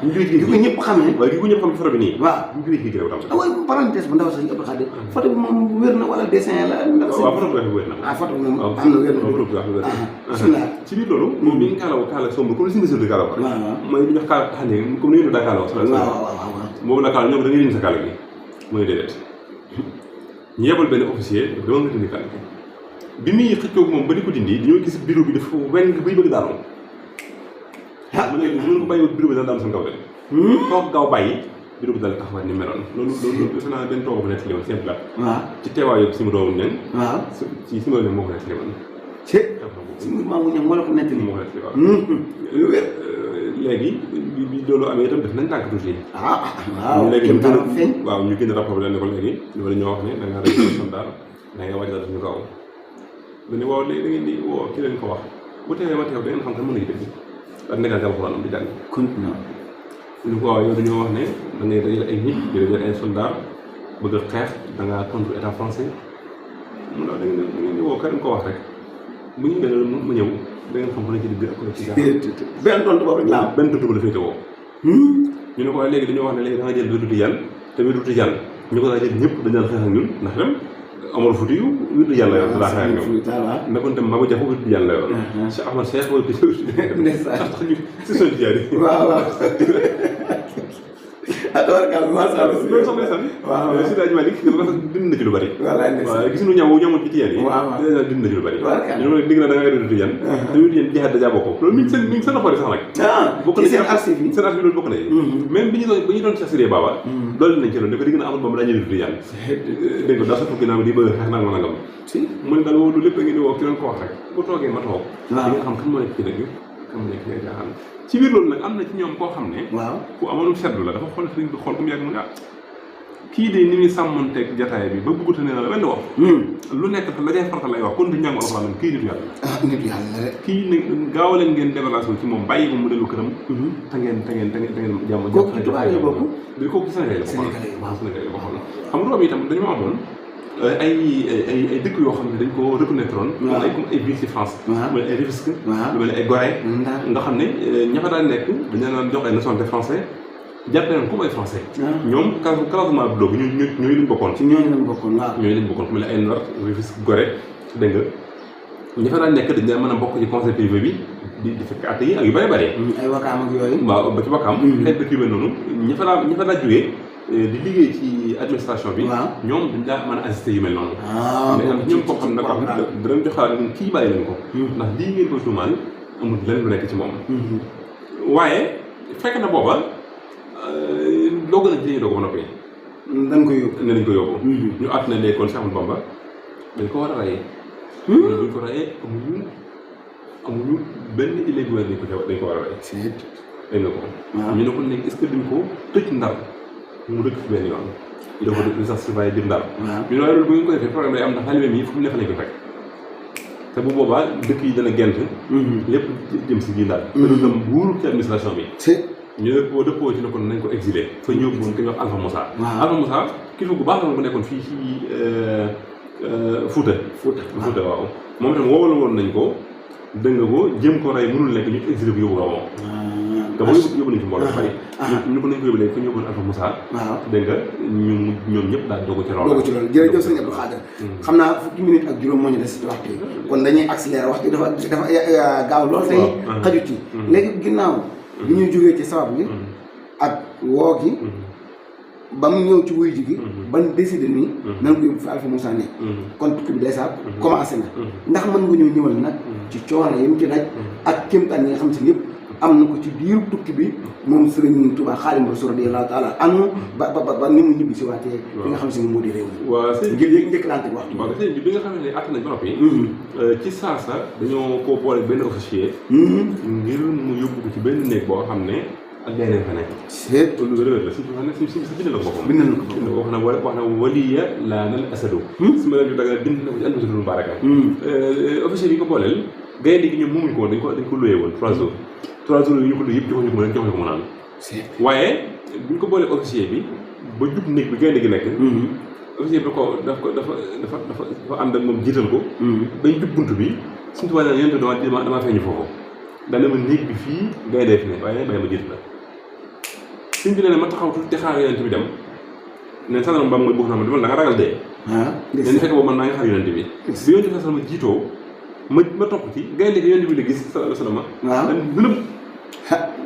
ñu jógee gi ko ñëpp xamee waaye gi ko ñëpp xam ci photo bi nii waaw ñu jógee gi gën a tàmbali waaye parenthèse bu ndaw sax Abdou Khadir photo bi moom wér na wala dessin la ndax waaw photo bi wér na photo bi moom am na wér na photo bi wér na bismillah ci biir loolu moom mi ngi kaala sommóor comme si misal di kaala ko mooy li ñu wax kaala taxane comme ni ñu daa kaala waaw boobu la kaala ñoom da ngay dindi sa kaala gi mooy déedéet ñu yebal benn officier dama nga dindi kaala gi bi muy xëccoog moom ba di ko dindi dañoo gis bureau bi dafa weng bay bëgg daanu mu ne bu ko bàyyi bureau bi dana daanu seen kaw de toog gaaw bàyyi bureau bi dal taxawaat ni meloon loolu defe naa benn tooga ko nettali woon simple waaw ci teewaayu si mu doon ñan waaw ci si mu doon moo ko nettali woon si maamu ñam moo la ko nettali moo ko nettali waaw lu wér léegi bi loolu amee itam def nañ tànk tuuti waaw léegi kenn daal feeñ waaw ñu gën a rapport bi ne ko léegi loolu ñoo wax ne da ngaa rek soldat da nga waaj dal ñu kaw dañu waaw léegi da ngeen di woo ki leen ko wax bu teewee ma teew da ngeen xam kan mën na dëgg ak nekkaat alxuraan am di jàng continue ñu ko waaw yow dañoo wax ne da ngay dajale ay nit di dajale ay soldat bëgg a xeex da ngaa contre état français mu ne da ngeen di woo kan ko wax rek bu ñu gënal ma ñëw da ngeen xam ko ne ci dëgg ak ci jàng benn tontu boobu rek la am benn tontu bu la féete woo ñu ne ko waaye léegi dañoo wax ne léegi da nga jël wirdu Tijaan te wirdu Tijaan ñu ko daa jël ñëpp dañu daan xeex ak ñun ndax dem Omar Fouti yu wirdu Tijaan la yor daa xeex ak ñoom nekkoon tam Maba Jaxu wirdu Tijaan la yor Cheikh Ahmad Cheikh wala tax ñu si son Tijaan yi waaw tabarkalla macha Allah loolu sax ndeysaan waaw si daaj Malick dind na ci lu bari wallaay ndeysaan waaw gis nu ñamul ci Tijaan yi dind na ci lu bari ñu ne dégg na da nga wirdu Tijaan te wirdu Tijaan jihaad dajaa bokk loolu mi ngi seen rapport sax nag bokk na seen archive yi seen archive loolu bokk na même bi ñu doon ci assuré Baba loolu nañ ci loolu da ko dégg na amul boobu daa ñëw wirdu Tijaan dégg nga daa sotti ginnaaw di bëgg xeex nangam nangam mu ne daal loolu lépp da ngeen di woo ki leen ko wax rek bu toogee ma toog di nga xam kan moo nekk ci dëgg kan moo nekk ci jaaxaan ci biir loolu nag am na ci ñoom koo xam ne waaw ku amoon seetlu la dafa xool sëriñ bi xool ko mu yàgg mu ne kii de ni muy sàmmanteeg jataay bi ba bëgguta ne la wenn wax lu nekk la cay farata lay wax kon du njàngu alxuraan kii nitu yàlla nitu yàlla rek kii ne gaaw leen ngeen débarrassé ci moom bàyyi ko mu dellu këram te ngeen jàmm kooku ci tubaab yi bokk di kooku Sénégal la Sénégal la bokkoon xam nga itam dañoo amoon ay dëkk yoo xam ne dañ ko reconnaître woon comme ay ville ci France lu mel ay Rufisque lu mel ay Gorée nga xam ne ña fa daan nekk dañu daan jox ay nationalité français jàppee nañ comme ay français ñoom classement bi doogu ñooy lañ bokkoon ci ñooñu lañ bokkoon waaw ñooñu lañ bokkoon ku mel ne ay Ndar Rufisque Gorée dégg nga ña fa daan nekk dañ daan mën a bokk ci conseil privé bi di fekk at yi ak yu bëri bëri ay wakaam ak yooyu waaw ba ci wakaam xeet dëkk yu mel noonu ña fa daan jógee di liggéey ci administration bi ñoom dañ daa mën a assisté yu mel noonu mais am ñoom koo xam ne ko danañ joxaat kii bàyyi leen ko ndax lii ngeen koy tuumaal amul leneen lu nekk ci moom waaye fekk na booba doogu nañ ci dañuy doog ba noppi dañ ko yóbbu ne dañ ko yóbbu ñu at na léegi kon Cheikh Ahmadou Bamba dañ ko war a rayee buñ ko rayee amuñu benn illégal dañ ko war a rayee dégg nga ko ñu ne ko léegi est-ce que duñ ko tëj Ndar mu dëkk fi benn yoon il faut que sax surveiller biir Ndar ñu ne waaye loolu bu ngeen ko defee problème day am ndax taalibe mi fu mu ne fa lañ ko fekk te bu boobaa dëkk yi dana gent lépp jëm si biir Ndar te du dem buuru ci administration bi ñu ne boo dëppoo ci ne kon nañ ko exilé fa ñëw woon ku ñuy wax Alpha Moussa Alpha Moussa kilifa bu baax la bu nekkoon fii ci Fouta waaw moom itam woowal woon nañ ko dégg nga ko jëm ko rey mënul nekk ñu exilé ko yóbbu Gabon te boo yóbbu nañ fi mbooloo bari ñu ko nañ ko yóbbu léegi fa ñu yóbboon Alpha Moussa dégg nga ñoom ñëpp daal doogu ci loolu jërëjëf sëñ Abdou Khadir xam naa fukki minute ak juróom moo ñu des ci waxtu yi kon dañuy accéléré waxtu dafa gaaw lool tey xajut ci léegi ginnaaw bi ñuy jógee ci sabab bi ak woo gi ba mu ñëw ci wuy ji gi ban décidé nii nan ko yóbbu fi Alpha Moussa nekk kon tukki bi déjà commencé na ndax mën nga ñëw ñëwal nag ci coono yi mu ci daj ak kéemtaan yi nga xam si yëpp am na ko ci biir tukki bi moom Sëriñ Tuubaa Xaadimu Rasuul radiyallaahu taala anu ba ni mu ñibbi si waatee fi nga xam si ne moo di réew mi waaw sëñ ngir yëg njëkkalante waxtu waaw sëñ bi nga xam ne att nañ ba noppi ci saasa dañoo koo boole benn officier ngir mu yóbbu ko ci benn néeg boo xam ne ak gaynde fa nekk loolu wér la si bind na ko boppam bind na ko wax na waliya laa nal asado su ma leen di daga bind na ko ci almasadul mubaaraka officier yi ko booleel gaynde gi ñoom moomuñ ko woon dañ ko luyee woon 3 jours yi ñu ko luy yëpp joxuñu ko mu naan waaye bu ñu ko boolee officier bi ba jub néeg bi gaynde gi nekk. officier bi dafa ànd ak moom jiital ko. bañ jub bunt bi suñu tubaab yi dama feeñu foofu. dana ma néeg bi fii gaynde fi ne waaye bàyyi ma jiital la. suñ bi ne ma taxaw tuuti te xaar yonent bi dem ne sànq ba mooy bokk na ma demal da nga ragal dee. ne fekk boobu man maa ngi xaar yonent bi. bi yonent bi sama jiitoo ma topp ci gaynde gi yonent bi la gis sallallahu alayhi wa sallam. waaw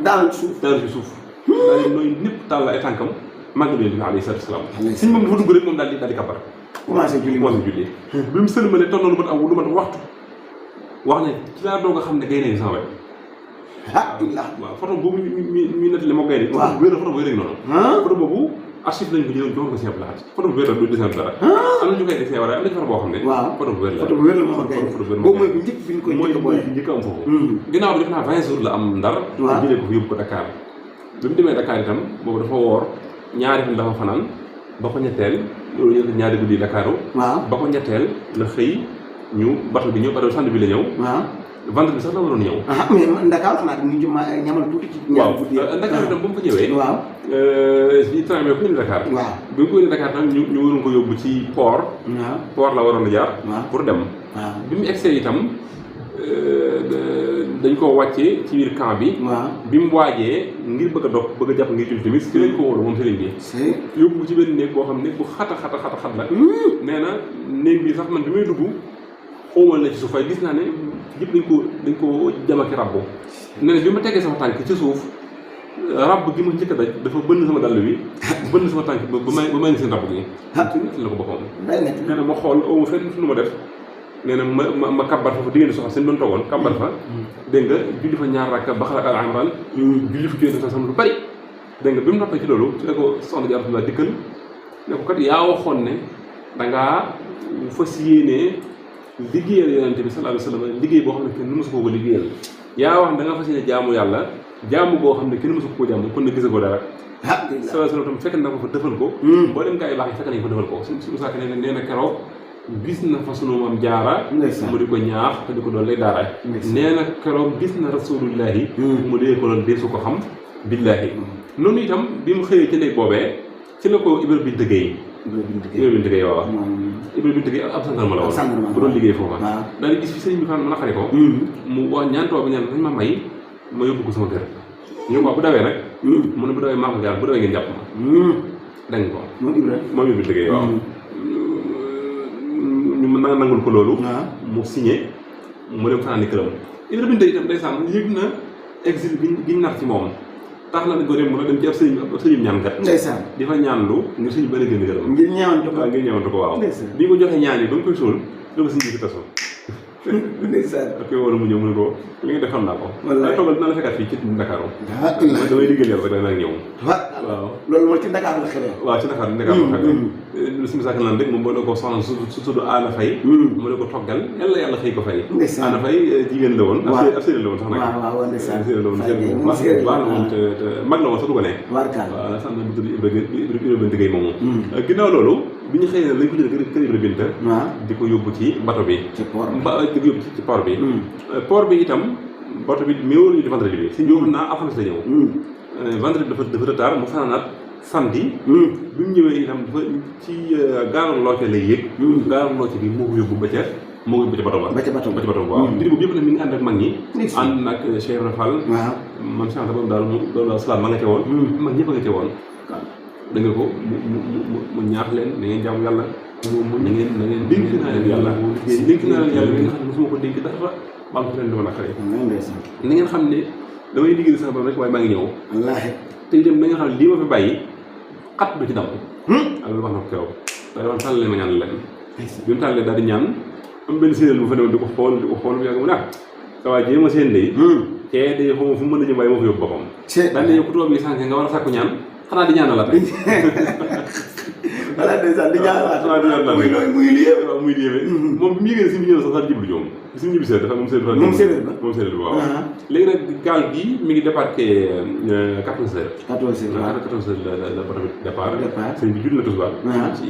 daal ci suuf. daal di nooy ñëpp taal la ay tànkam màggal yonent bi alayhi salaatu wa salaam. suñ moom dafa dugg rek moom daal di kabar. commencé julli bi mu sëlmalee toog na lu mat waxtu wax ne ci laa doog a xam ne gaynde gi sama wet. waaw photo boobu ñu nettali moo gaynde. waaw wér na photo boobu rek noonu. photo boobu archive lañ ko jëloon jox ko si Abdou Lahad. photo bu wér la du dessin dara. am na ñu koy dessin waaye am na ci photo boo xam ne. waaw photo bu wér la. photo bu wér la moo gaynde boobu mooy bu njëkk bi ñu koy njëkk am foofu. ginnaaw bi def naa 20 jours la am Ndar. waaw jëlee ko fi yóbbu ko Dakar. bi mu demee Dakar itam boobu dafa woor ñaari fan dafa fanaan ba ko ñetteel loolu yëpp ñaari guddi Dakaru. waaw ba ko ñetteel la xëy ñu bateau bi ñëw bateau sànni bi la ñëw. waaw vendredi bi sax la waroon ñëw. mais man Dakar xanaa ñu ñamal tuuti ci. ñaari guddi waaw Dakar itam ba mu fa ñëwee. waaw ci train bi ko indi Dakar. waaw bi ko indi Dakar tam ñu waroon ko yóbbu ci port. waaw port la waroon a jaar. pour dem. waaw bi mu egsee itam dañ koo wàccee ci biir camp bi. waaw bi mu waajee ngir bëgg a dog bëgg a jàpp ngir julli timis ci lañ ko wóolu moom sëriñ bi. yóbbu ko ci benn néeg boo xam ne bu xat la. nee na néeg bi sax man bi may dugg xawmal na ci suuf waaye gis naa ne yëpp dañ ko jamaki rabbu. nee na bi ma tegee sama tànk ci suuf rabb gi ma njëkk a daj dafa bënn sama dàll wi bënn sama tànk ba may ngi seen rabb gi. ci nett la ko boppam. nee na ma xool ma fenn fu nu ma def. nee na ma kabbar fa diggante soxna seen doon toogoon kabbar fa dégg nga julli fa ñaar rakka Baqara ak Al Imran julli fa ci sama lu bari dégg nga bi mu noppee ci loolu ci la ko soxna ji Rasulullah dikkal ne ko kat yaa waxoon ne dangaa fas yéenee liggéeyal yonente bi sallallahu alayhi wa sallam liggéey boo xam ne kenn mësu koo ko liggéeyal yaa wax ne dangaa fas yéene jaamu yàlla jaamu boo xam ne kenn mësu koo jaamu kon ne gisa ko dara sallallahu alayhi wa sallam tam fekk na ko fa defal ko boo dem gaa yi baax yi fekk nañ ko defal ko suñu saak nee na keroog gis na fa sunu maam jaara mu di ko ñaax te di ko doon lay daara nee na keroog gis na rasulullahi mu dee ko doon deesu ko xam billahi noonu itam bi mu xëyee ci néeg boobee ci la ko Ibra Bint Gueye waaw Ibra Bint Gueye ab sandarma la woon bu doon liggéey foofa daal di gis fi sëñ bi fan mën a xari ko mu wax ñaantoo bi ñaan dañ ma may ma yóbbu ko sama kër ñu ko bu dawee nag mu ne bu dawee maa ko jaar bu dawee ngeen jàpp ma dañ ko moom Ibra Bint Gueye waaw ñu mën naa nangul ko loolu. mu signé mu dem fanaan këram. Ibra Bint itam ndeysaan yëg na exil gi ñu nar ci moom tax na dañ ko dem ci ab sëriñ ñaankat. ndeysaan di fa ñaanlu ngir suñu bëri gën këram. ngir ñeewantu ko waaw. bi ko joxee ñaan yi ba mu koy suul doo ko suñu tasu. ndeysaan da koy war a mu ñëw mu ne ko li nga def xam naa ko. wallaay toogal dina la fekkaat fii ci Ndakaaru. damay liggéeyal rek dana ñëw. waaw loolu mooy ci Ndakaaru la xewee. waaw ci Ndakaaru la xewee. suñu saak naan rek moom boo ne ko soxna su tudd Ana Faye. mu ne ko toggal yàlla xëy ko fay. Ana Faye jigéen la woon. waaw ab séeréer la woon sax nag. waaw ndeysaan séeréer la woon séeréer baax na woon te mag la woon sax du ko ne. waaw sax na bu tudd Ibra Bint Gueye moomu. ginnaaw loolu bi ñu xëyee lañ ko jël kër Ibra Bint di ko yóbbu ci bato bi di ko yóbbu ci port bi port bi itam bato bi méewoon ñu di vendredi bi si ñëw naa alxames la ñëw vendredi dafa retard mu fanaanaat samedi bi mu ñëwee itam dafa ci gaaru looce lay yéeg gaaru looce bi moo ko yóbbu ba ca bato ba waaw mbir boobu yëpp nag mi ngi ànd ak mag ñi ànd nag Cheikh Ibra Fall man chante boobu daal salaam ma nga ca woon mag ñëpp a nga ca woon da nga ko mu ñaax leen na ngeen jaamu yàlla na ngeen dénk naa leen yàlla dénk naa leen yàlla bi nga xam ne mosuma ko dénk dara maa ngi ko leen dama naqare na ngeen xam ne damay liggéey sama borom rek waaye maa ngi ñëw te itam na nga xam ne lii ma fi bàyyi xat du ci dam loolu wax na ko keroog daa doon tàll leen ma ñaan leen bi mu tàllee daal di ñaan am benn séeréer bu fa demoon di ko xool bu yàgg mu ne sa waa jéema seen day cee day xaw ma fu mu mën a jëm waaye moo fa yóbbu boppam daal ne yow ku tubaab yi sànq nga war a sàkku ñaan xanaa di ñaanal la tey. voilà ndeysaan di ñaanal la muy liéeme waaw muy liéeme. moom bi mu yëgee si bi ñëw sax daal jublu joom si mu ñibbi see dafa moom séeréer ba waaw. léegi nag gaal gi mi ngi départé 14 heures. 14 heures la bato bi départ. sëñ bi julli na tisbaar. ci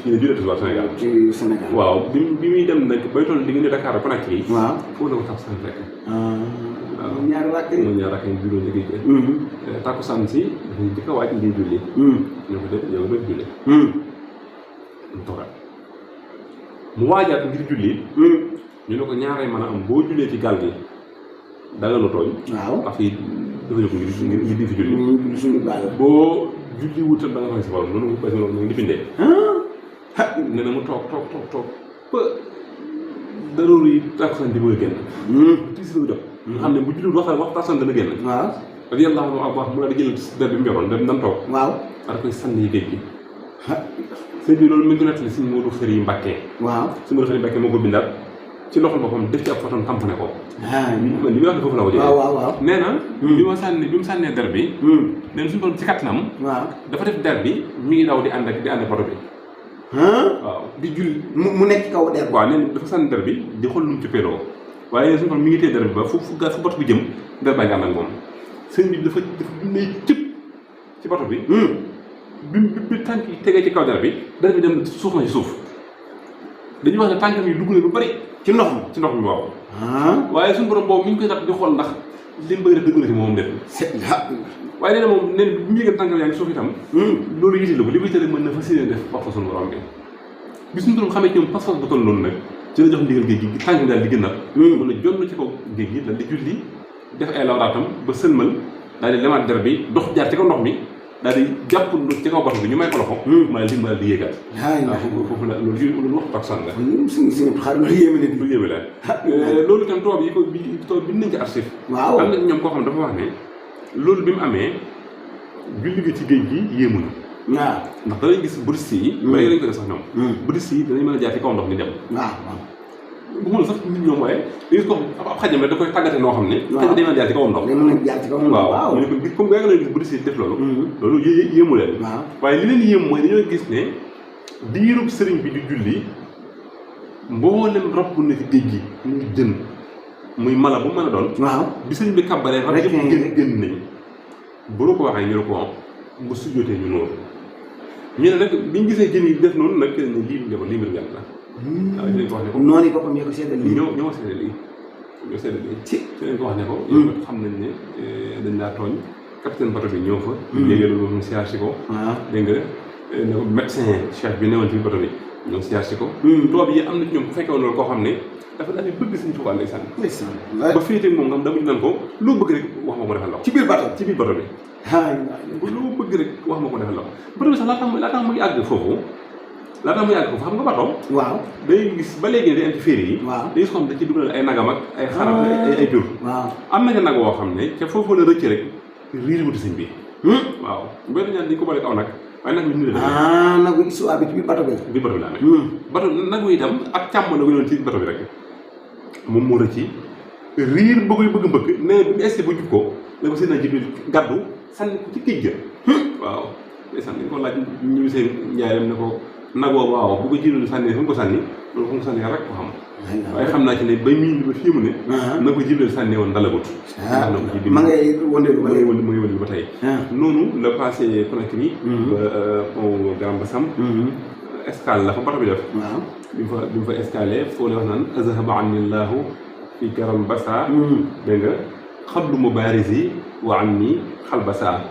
fii ne julli na tisbaar Sénégal. ci Sénégal waaw bi muy dem nag bay toll diggante Dakar ak Conakry. waaw foofu la ko tax seen fekk. waaw ñaari rakk yi mooy ñaari rakk yi juróom ci géej gi. takkusaan si dafa njëkk a waaj ngay julli. ñoo ko def yow doo julli. mu toogaat mu waajaat ngir julli. ñu ne ko ñaaree mën a am boo jullee ci gaal gi danga nu tooñ. waaw parce que dafa ñu ko ngir di fi julli. ñu suñu gaal boo julli wutal da nga fay si borom noonu ko noonu di bindee. nee na mu toog ba daroor yi takkusaan di bëgg a génn. tiis la jot. nga xam ne bu julli waxtaan waxtaan dana génn. waaw. radiyallahu anhu wax mu daal di jël der bi mu yoroon dem nan toog. waaw. daal koy sànni géej gi. sëñ bi loolu mi ngi ko nettali suñu Moodu Xëri Mbàkke. waaw. suñu Moodu Xëri Mbàkke moo ko bindaat ci loxol boppam def ci ab photo tamponné ko. li muy wax ne foofu la ko jëlee. waaw. nee na. bi mu sànnee der bi. nee na suñu borom ci kattanam. waaw. dafa def der bi mi ngi daw di ànd ak photo bi. waaw di julli. mu nekk kaw der. waaw nee na dafa sànni der bi di xool lu mu ci peloo waaye suñu borom mi ngi téye der bi ba fu bato bi jëm der baa ngi ànd ak moom sëñ bi dafa ne cëpp ci bato bi. bi tànk yi tegee ci kaw der bi dem suuf na ci suuf dañuy wax ne tànkam yi dugg na lu bari ci ndox mi waaw. waaye suñu borom boobu mi ngi koy natt di xool ndax li mu bëgg def dëgg na ci moom déet. waaye nee na moom nee na bu mu yëgee tànkam yaa ngi suuf itam. loolu yiteel la ko li koy tere mën na fas yéene def wax fa suñu borom bi suñu borom xamee ci ñoom pas-pas bu toll noonu nag ci la jox ndigal géej gi tànk daal di gën a. mën a jonn ci kaw géej gi daal di julli def ay lawraatam ba sëlmal daal di lemaat der bi dox jaar ci kaw ndox mi daal di jàpp ci kaw bato bi ñu may ko loxo. maa di yéegaat. foofu la loolu wax takkusaan la. suñu xar lu yéeme la. lu yéeme la loolu itam tubaab yi ko bind nañ ci archive. waaw am na ñoom koo xam dafa wax ne loolu bi mu amee julli gi ci géej gi yéemu na. waaw ndax danañ gis bouddhiste yi. bàyyi lañ ko def sax ñoom. bouddhiste yi danañ mën a jaar ci kaw ndox mi dem. waaw. bu ma la sax nit ñoom waaye da gis ko ab xajam rek da koy tàggate noo xam ne. waaw xaj day mën a jaar ci kaw ndox. day mën a jaar ci kaw ndox. waaw mu ne ko comme nga nga gis bouddhiste yi def loolu. loolu yéemu leen. waaw waaye li leen yéem mooy dañoo gis ne diirub sëriñ bi di julli mboolem rab bu ne ci géej gi muy jën muy mala bu mën a doon. waaw bi sëriñ bi kàbbaree rab yëpp génn nañu. bu la ko waxee ñu ne ko bu sujjootee ñu noonu ñu ne nag biñu gisee jën yi def noonu nag ne lii mbirum yàlla la. waaw dinañ ko wax ne ko noonu boppam ñoo ko seedal lii. ñoo seedal lii ci dinañ ko wax ne ko. yow xam nañ ne dañ laa tooñ capitaine bato bi ñëw fa. léegi loolu moom siyaar si ko. waaw dégg nga ne ko médecin chef bi newoon ci bato bi ñëw siyaar si ko. tubaab yi am na ci ñoom bu fekkee woon loolu koo xam ne dafa daal di bëgg Sëñ Tuubaa ndeysaan. ba féete moom nga xam damuñu naan ko loo bëgg rek wax ma ko defal la ko. ci biir bato bi. loo bëgg rek wax ma ko defal la ko. bato bi sax laata muy àgg foofu xam nga bato. waaw day gis ba léegi day am ci féeri yi. waaw day gis ko xam da ci dugal ay nagam ak ay xaram ay jur. waaw am na nag woo xam ne ca foofu la rëcc rek riir wuti sëñ bi. waaw benn ñaan dañ ko boole aw nag waaye nag bi ñu ne nagu histoire bi ci biir bato bi. biir bato bi la amee. bato nag wi itam ak càmm la yoon ci bato bi rek moom moo rëcc riir bëgg mbëkk nee bi mu essayé ba jub ko la ko seen na jibil gàddu sànni ko ci géej ga. waaw ndeysaan dañ ko laaj ñu seen njaayam ne ko nag boobu waaw bu ko jiiloon sànni fu mu ko sànni loolu fu mu ko sànni rek ko xam. waaye xam naa ci ne ba miin bi ba fii mu ne. na ko jibleel sànni woon dalagut. ma ngay wëndeelu ba tey ma ngay wëndeelu ba tey. noonu la passé Conakry. ba pont Grand Bassam. escale la fa bato bi def. waaw bi mu fa escalé foo lay wax naan azhaba anni llaahu fi Grand Bassam. dégg nga xablu mubaarisi wa anni xalbasa.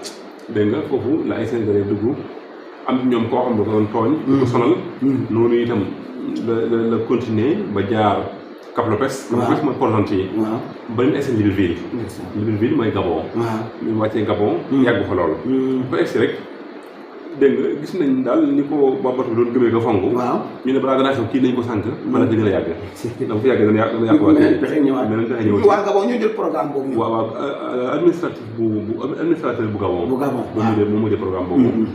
dégg nga foofu la ay Sénégalais dugg. am ñoom koo xam ne ko doon tooñ. di ko sonal. noonu itam la continuer ba jaar Cap Lopez. Cap Lopez mooy Port-Gentil yi. ba ñu egsi Libreville. Libreville mooy Gabon. ñu wàccee Gabon. yàggu fa lool. ba egsi rek dégg nga gis nañ daal ni ko waa bato bi doon gëmee ko fonk. ñu ne balaa dana xew kii nañ ko sànq. bala fi gën a yàgg. donc fu yàggee dana yàq waa kii. pexe ñëwaat waa Gabon ñoo jël programme boobu. waaw administrateur bu Gabon. moom moo jël programme boobu.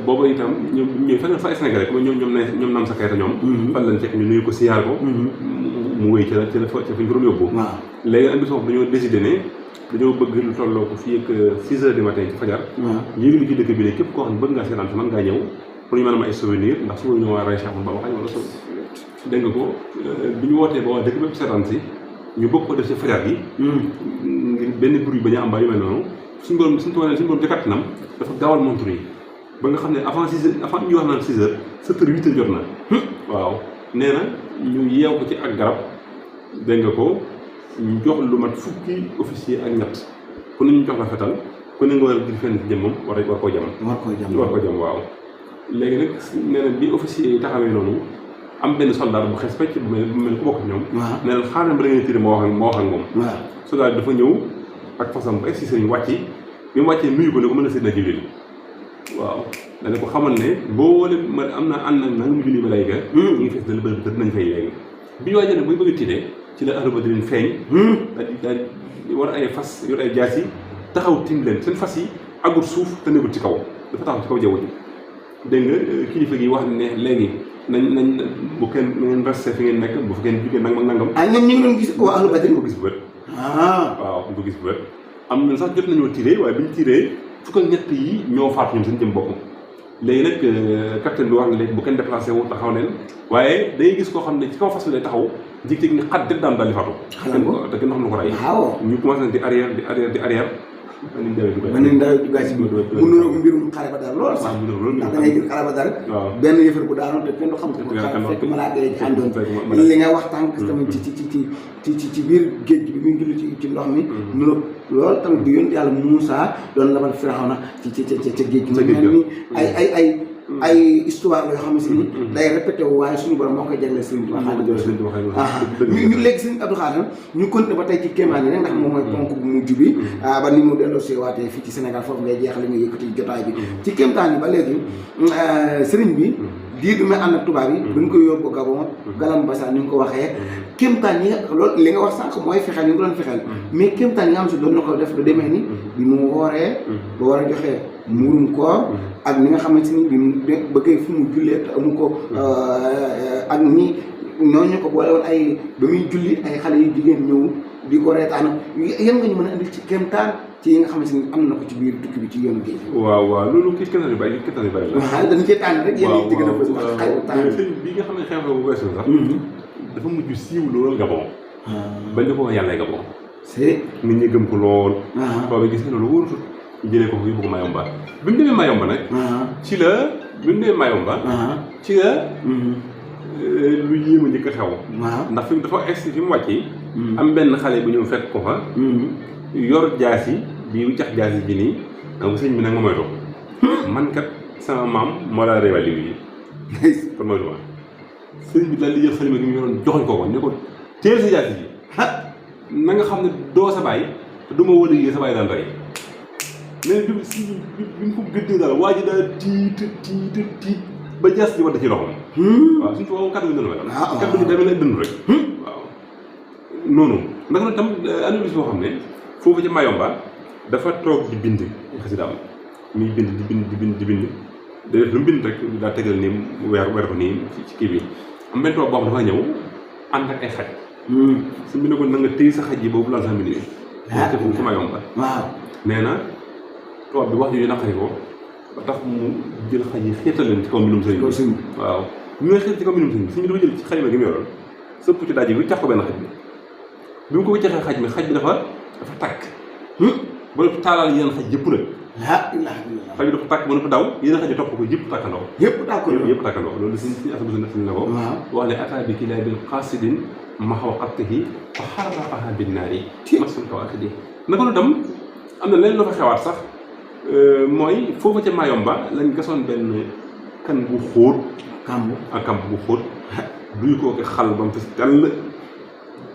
booba itam ñoom fekk na fa ay Sénégalais comme ñoom Naam Sakayta ñoom. fan lañ fekk ñu nuyu ko siyaar ko. mu wéy ca fu ñu ko doon yóbbu. léegi nag bis boobu dañoo décidé ne dañoo bëgg lu tolloo ko fii ak 6 heures du matin ci fajar. yéegi ci dëkk bi ne képp koo xam ne bëgg ngaa seetaan si mën ngaa ñëw pour ñu mën a am ay souvenir ndax suba ñoo waa Ray Cheikh Ahmadou Bamba wala dégg nga ko bi ñu wootee ba waa dëkk bépp seetaan si ñu bëgg ko def si fajar gi. ngir benn bruit bañ a am ba yu mel noonu suñu borom ci kattanam dafa gaawal montre yi ba nga xam ne avant 6 heures avant ñu wax naan 6 heures 7 heures 8 heures jot na. waaw nee na ñu yeew ko ci ak garab dégg nga ko ñu jox lu mat fukki officier ak ñett ku ne ñu jox la fetal ku ne nga war a jël fenn ci jëmmam war koo jam. war koo jam waaw. léegi nag nee na bi officier yi taxawee noonu am benn soldat bu xes pecc bu mel ku bokk ñoom. waaw nee na xaaral ba da ngeen tiré moo wax ak moom. waaw soldat bi dafa ñëw ak fasam bu egsi sëriñ wàcci bi mu wàccee nuyu ko ne ko mën a seet na Jibril waaw dana ko xamal ne boo leen ma am na ànd na nga mu junni malayka ñu ngi fees dana bërëb te dinañ fay léegi bi ñu waajee nag buy bëgg a tiitee ci la ahlu badrin feeñ daal di war ay fas yor ay jaas yi taxaw tim leen seen fas yi agul suuf te nekkul ci kaw dafa taxaw ci kaw jaww ji dégg nga kilifa gi wax ne léegi nañ bu kenn ngeen resté fi ngeen nekk bu fa kenn jugee nangam ñoom ñu ngi doon gis waa ahlu badrin ko gis bu wér waaw bu gis bu wér am na sax jot nañoo tiré waaye bi ñu tiré fukk ak ñett yi ñoo faatu ñoom seen jëm boppam léegi nag capitaine bi wax ne léegi bu kenn déplacé wu taxaw leen waaye day gis koo xam ne ci kaw fas bi lay taxaw jékki-jékki ni xat daan daal di faatu te kenn xam na ko rey ñu commencé di arrière mën nañ daal duggaay si biir mu nuroog mbirum xare ba dara lool sax ndax da ngay gis xare ba dara benn yëfar bu daanoon te kenn du xam ko fekk malaaka yi ci àndoon li nga wax tànk tamit ci biir géej gi bi muy julli ci ndox mi nuroog loolu tamit bi yónni yàlla Muusaa doon labal Firawna ca géej gi mel ni ay histoire la yoo xam ne si ni day répété wu waaye suñu borom moo koy jagleel Sëriñ Tuubaa ñu léegi Sëriñ Abdou Khadre ñu continué ba tey ci kéemaan yi rek ndax moom mooy ponk bu mujj bi ba ni mu delloo see waatee fii ci Sénégal foofu ngay jeexale nga yëkkati jotaay bi ci kéemtaan yi ba léegi sëriñ bi diir bi may ànd ak tubaab yi duñ ko yóbbu Gabon Galam Bassa ni nga ko waxee kéemtaan yi loolu li nga wax sànq mooy fexeel ñu ngi doon fexeel mais kéemtaan yi nga xam si doon na ko def lu demee ni bi mu wooree ba war a joxee muurum koor ak ni nga xamante ni bi mu bëggee fu mu jullee te amu ko ak ni ñooñu ko boole woon ay ba muy julli ay xale yu jigéen ñëw di ko reetaan yan nga ñu mën a indi ci kéemtaan ci yi nga xamante ni am na ko ci biir tukki bi ci yoonu géej. waaw loolu kii kéemtaan yu bari la. waaw dañu cee tànn rek yéen a ci gën a fës ndax xëy bi nga xam ne xew-xew bu weesu sax dafa mujj siiw lool Gabon bañ la ko wax yàlla Gabon nit ñi gëm ko lool booba gis nga loolu wóorutul jëlee ko yóbbu ko Mayomba bi mu demee Mayomba nag ci la bi mu demee Mayomba ci la lu yéema njëkk a xew ndax fi dafa egsi fi mu wàcci am benn xale bu ñëw fekk ko fa yor jaasi bi wu jax jaasi ji nii donc sëñ bi nag ma moytu man kat sama maam moo laa réewal yi kon moytu ma sëñ bi daal di jël xalima gi mu yoroon joxoñ ko ne ko teel sa jaasi ji na nga xam ne doo sa baay te du ma wala yee sa baay daan rey mais bi si bi ñu ko gëddee daal waa ji daal tiit ba jaas ji wadd ci loxoom waaw suñu tubaab kàddu gi dënnu la kàddu gi demee na dënnu rek waaw noonu naka noonu tam am na bis boo xam ne foofu ca Mayomba dafa toog di bind xasidaam muy bind di bind da def lu mu bind rek daa tegal nii weer ko nii ci kii bi am benn tubaab boo xam dafa ñëw ànd ak ay xaj su mu ne ko na nga téye sa xaj yi boobu laal sax mbind bi foofu ca Mayomba waaw nee na tubaab bi wax yu naqari ko ba tax mu jël xaj yi xeetal leen ci kaw mbindum sëriñ bi waaw ñu ngay xeet ci kaw mbindum sëriñ bi suñu dafa jël ci xalima gi mu yoroon sëpp ci daaj bi cax ko benn xaj bi mu ko wiccaxee xaj bi dafa tàkk ba noppi taalaal yeneen xaj yëpp nag xaj bi dafa tàkk ba noppi daw yeneen xaj yi topp ko yëpp tàkkandoo loolu si asa bsi nat na ko wax ne ata bi kilaa bil xaasidin maxaw xattihi fa xarrafaha binnaari masul kawaakidi naka lu tam am na leen loo fa xewaat sax mooy foofu ca Mayomba lañ gasoon benn kan bu xóot kamb bu xóot duy koo ko xal ba mu fes tell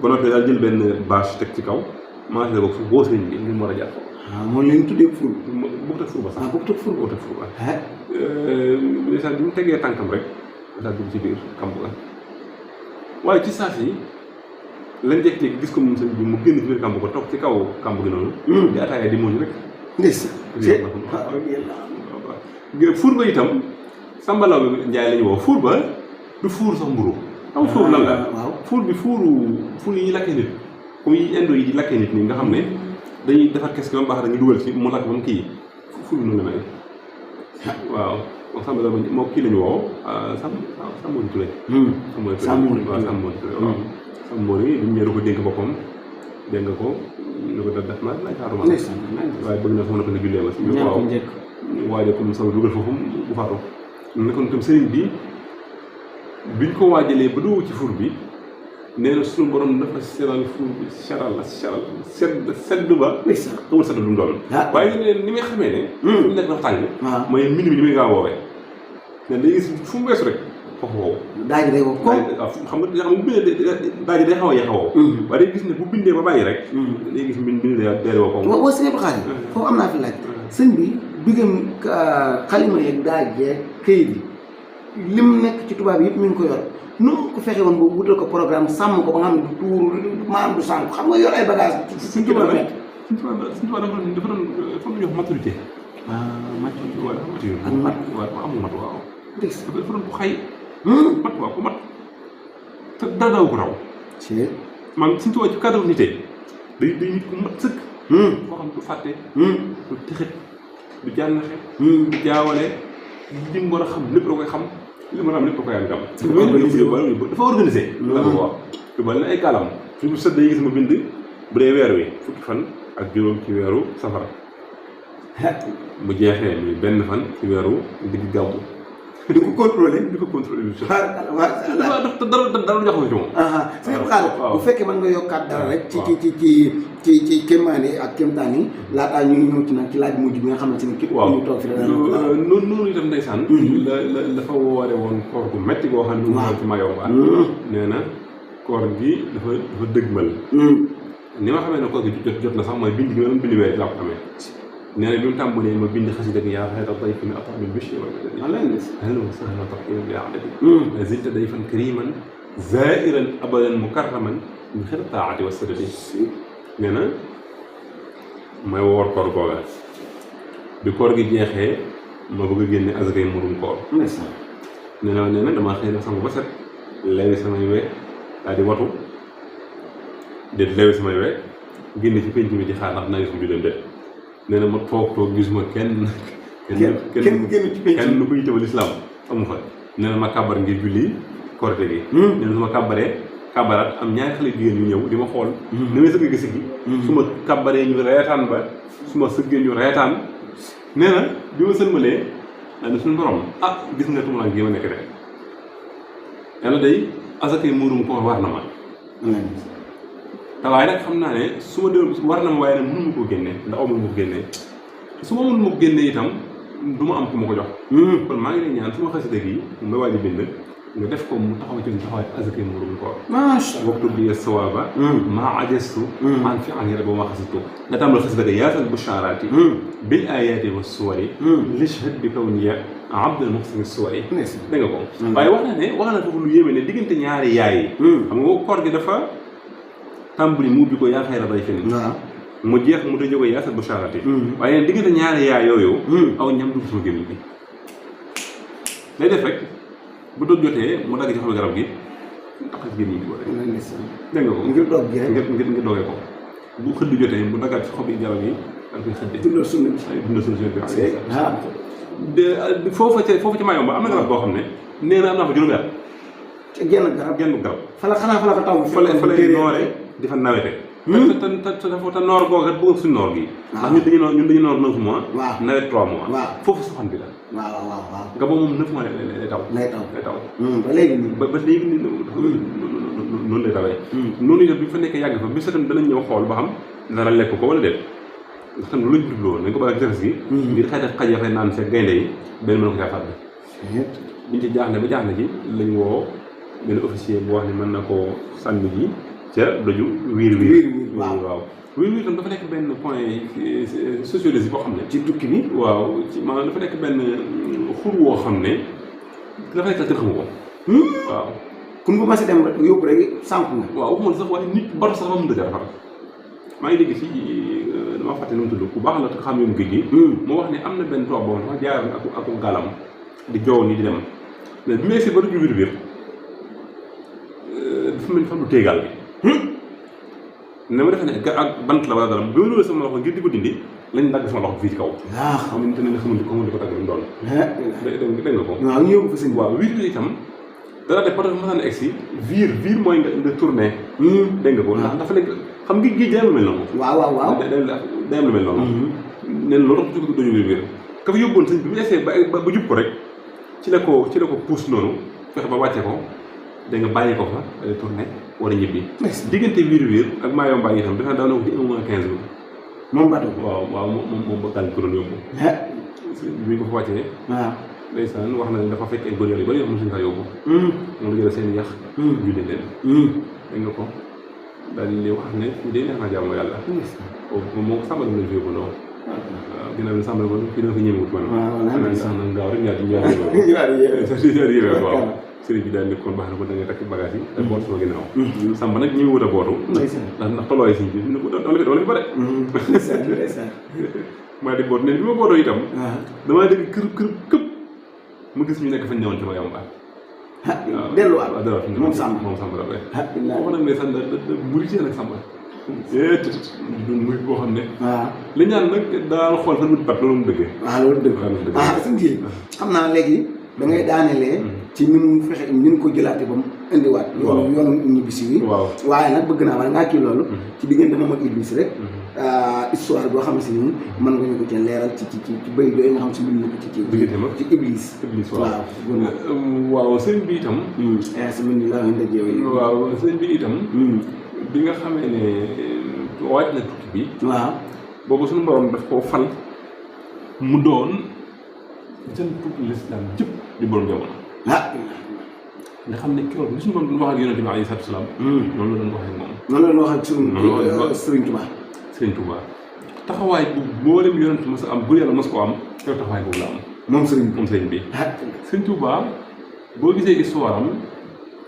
ba noppi daal jël benn bâche teg ci kaw maa ngi ko fu boo sëriñ bi ngir mu war a jàpp. moo leen tuddee fur. bokkut ak fur ba sax. bokkut ak fur ba. ndeysaan bi mu tegee tànkam rek daal dugg ci biir kamb ga waaye ci saa si lañ jékki-jékki gis ko moom sëriñ bi mu génn ci biir kamb ga toog ci kaw kamb gi noonu. di ataaya di mooñu rek. fuur ba itam Sambalaw bi Njaay la ñu woo fuur ba du fuur sax mburu xam fuur lan la fuur bi fuur yi ñuy lakkee nit comme yi indo yi di lakkee nit nii nga xam ne dañuy defar kes ki ba mu baax dañuy dugal ci mu lakk ba mu kii fuur bi noonu la mel waaw moom Sambalaw ba moo kii la ñu woo Sambori Touré Sambori Touré waaw Sambori bi mu ñëwee ko dénk boppam dégg nga ko ñu ko def na lay xaaruma waaye bëgg na sama na ko ne jullee ma si waaw waaye comme sama dugal foofu bu faatu ne kon tam sëriñ bi biñ ko waajalee ba dugg ci fur bi nee na suñu borom dafa seral fuur bi sedd ba xamul sedd lu mu doon waaye ne ni may xamee ne fu mu nekk dafa tàng mooy mbind mi ni muy gaaw woowee ne day gis fu mu weesu rek foofu woowu daaj day wow xam nga bu bindee daaj day xaw a yéex a wow waaye day gis ne bu bindee ba bàyyi rek day gis mbind day wow ko wa sëñ Abdou Khadre foofu am naa fi laaj sëñ bi bigam xalima yeeg daaj yeeg këyit yi lim nekk ci tubaab yëpp mi ngi ko yor nu ko fexe woon boobu wutal ko programme sàmm ko ba nga xam ne du tuur maanaam du sànq xam nga yor ay bagage suñ tubaab nekk suñ tubaab dafa doon fa mu ñuy wax maturité maturité waaw maturité ak mat waaw amul mat waaw dafa doon ko xay mat waaw ko mat te dara daw ko raw man suñ tubaab ci cadre nité day nit ku mat sëkk koo xam du fàtte du tixit du jànnaxe du jaawale li mu war a xam lépp da koy xam li mu war a am lépp da koy am dafa organisé la ko wax lu bari na ay kaalam suñu sët day gis ma bind bu dee weer wi fukki fan ak juróom ci weeru safara bu jeexee muy benn fan ci weeru digg gàmmu di ko contrôlé bi dara jox ko ci moom sëñ Khadre bu fekkee mën nga yokkaat dara rek ci kéemaan yi ak kéemtaan yi laataa ñu ngi ñëw ci nag ci laaj mujj bi nga xamante ni képp ñu toog fi noonu itam ndeysaan la dafa woore woon koor gu metti goo xam ne mu ci Mayomba nee na koor gi dafa dëgmal ni ma xamee ne koor gi jot na sax mooy bind gi ma doon bind weer laa ko amee nee na bi mu tàmbalee ma bind xasida gi yaa xayra dayfin ataa bil bishri wal madadi ahlan wa sahlan wa tarhiban bi adadi zilta dayfan kariman zairan abadan mukarraman min xayri taati wa sadadi nee na may woor koor googa bi koor gi jeexee ma bëgg a génne asakay murum koor nee na damaa xëy na sangu ba set lewi samay we daal di watu déet lewi samay we génne ci penc mi di xaar ndax naa gis bi leen de nee na ma toog gisuma kenn lu ko yitewal lislaam amu fa nee na ma kàbbar ngir julli korite gi nee na su ma kàbbaree kàbbaraat am ñaari xale jigéen yu ñëw di ma xool ni may sëgg gisi gi su ma kàbbaree ñu reetaan ba su ma sëggee ñu reetaan nee na bi ma sëlmalee daa ne suñu borom gis nga tumulaan gi ma nekk de yàlla day asakay muurum koor war na ma te waaye nag xam naa ne su ma doon war na ma waaye nag mënu ma koo génne ndax aw ma ko génne su ma mënu ma ko génne itam du ma am ku ma ko jox kon maa ngi lay ñaan su ma xasida gi nga waaj a bind nga def ko mu taxaw ci taxawaay asakay muurum koor macha Allah waxtu bi sawaaba maa ajastu an fi an yàlla ba ma xasitu nga tàmbal xasida ga yaatal bushaaraati bil ayaati wa suwari lishhad bi kawniya abdul muhsin suwari dégg nga ko waaye wax na foofu lu yéeme ne diggante ñaari yaay yi xam nga koor gi dafa tàmbali mu ubbi ko yaa xayra dayfin mu jeex mu tëjee ko yaasal bushaaraati waaye diggante ñaari yaay yooyu aw ñam dugg sama gémmiñ bi day def rek bu doon jotee mu dagg ci xobi garab gi tax ci gémmiñ bi ko rek dégg nga ko ngir doog gi rek ngir doogee ko bu xëdd jotee mu daggaat ci xobi garab gi ak koy xëddee dundal sunna bi foofu ci Mayomba am na garab boo xam ne nee na am naa fa juróomi at genn garab fa la ko taw fa lay noore di fa nawete te noor googu kat bëgg suñu noor gi ndax ñun dañu noor 9 mois nawet 3 mois foofu safan bi la waaw nga boobu moom 9 mois lay taw ba léegi nii noonu lay tawee noonu itam bi fa nekkee yàgg fa bi sa tam danañ ñëw xool ba xam dara lekk ko wala déet ndax tam lu lañ jubloo woon nañ ko bàyyi ak tefes gi ngir xëy na xaj ya fay naan seeg gaynde yi benn mën ko caa fàtte biñ ci jaaxle ba jaaxle ji lañ woo benn officier bu wax ne mën na koo sànni ji ca doju wiir waaw wiir tam dafa nekk benn point sociologie boo xam ne ci tukki bi waaw ci maanaam dafa nekk benn xur woo xam ne dafa nekk la kenn xamu ko waaw kun bu ma si dem yóbbu rek sànq nga waaw waxuma sax waaye nit bato sax ma mën a defar maa ngi dégg fii dama fàtte nu mu tudd ku baax la te xam yoonu géej gi moo wax ne am na benn toog boo dafa jaaroon ak galam di joow ni di dem mais bi mu egsi ba doju wiir dafa mel ni fan lu téegaal bi ne ma defe ne ak bant la wala dara bi ma loolu sama loxo ngir di ko dindi lañ dagg sama loxo fii ci kaw xamante ne xamante ko dagg lu mu doon dégg nga ko waaw ñu yóbbu fa sëñ waaw wiir itam dara de peut-être mën na egsi viir mooy nga tourné dégg nga ko ndax dafa nekk xam nga géej day am lu mel noonu waaw day am lu mel noonu nen loolu tax ko doju wiir ka fa yóbboon sëñ bi mu essayé ba jub ko rek ci la ko puus noonu fexe ba wàcce ko da nga bàyyi ko fa da tourné war a ñibbi. diggante wiir ak Mayomba itam dafa daaw na ko ci 1 mois 15 jours. moom bateau waaw moom ba gàll ko doon yóbbu. bi ñu ko fa wàccee. waaw ndeysaan wax na ne dafa fekk ay góor yàlla yu bëri yoo xam ne suñu fa yóbbu. moom la jëlee seen yax. julli leen. dégg nga ko daal di wax ne fii day neex na jàmm yàlla. moom moo ko sàmbal ma leen fi yóbbu noonu. waaw ginnaaw bi sàmbal ko fii dafa ñemewut man. waaw sax na gaaw rek ñaar waaw sëriñ bi daal di kon baax na ko da ngay takk bagage yi te boot sama ginnaaw. sàmba nag ñemewut a bootu. ndax tolluwaay si bi ne ko doon fi bare. maa di boot ne bi ma bootoo itam. damaa dégg kër këpp mu gis ñu nekk fañ ñëwoon ci Mayomba. waaw delluwaat moom Samba la koy. wax nag ne sax da muri ci nag Samba. muy boo xam ne. waaw li ñaan nag daal xool fan wut bat loolu mu dëggee. waaw loolu dëgg sëñ ji xam naa léegi da ngay daanelee ci ni mu fexe ni mu ko jëlaate ba mu indiwaat. yoonu ñibbisi wi. waaye nag bëgg naa wala ngaa kii loolu. ci diggante moom ak Iblis rek. histoire boo xam si ni mën nga ñu ko ci leeral ci bëy yooyu nga xam si mën na ko ci Iblis. waaw sëñ bi itam. waaw sëñ bi itam. bi nga xamee ne waaj na tukki bi. waaw boobu suñu borom daf koo fal mu doon jëntu lislaam jëpp di borom jamono. nga xam ne keroog li suñu borom doon wax ak yonente bi alayhi salaatu salaam. noonu la doon wax ak moom. noonu la doon wax ak suñu Sëriñ Tuubaa. taxawaay bu mboolem yonente mos a am bu yàlla mos ko am keroog taxawaay boobu la am. moom sëriñ bi. Sëriñ Tuubaa boo gisee histoire am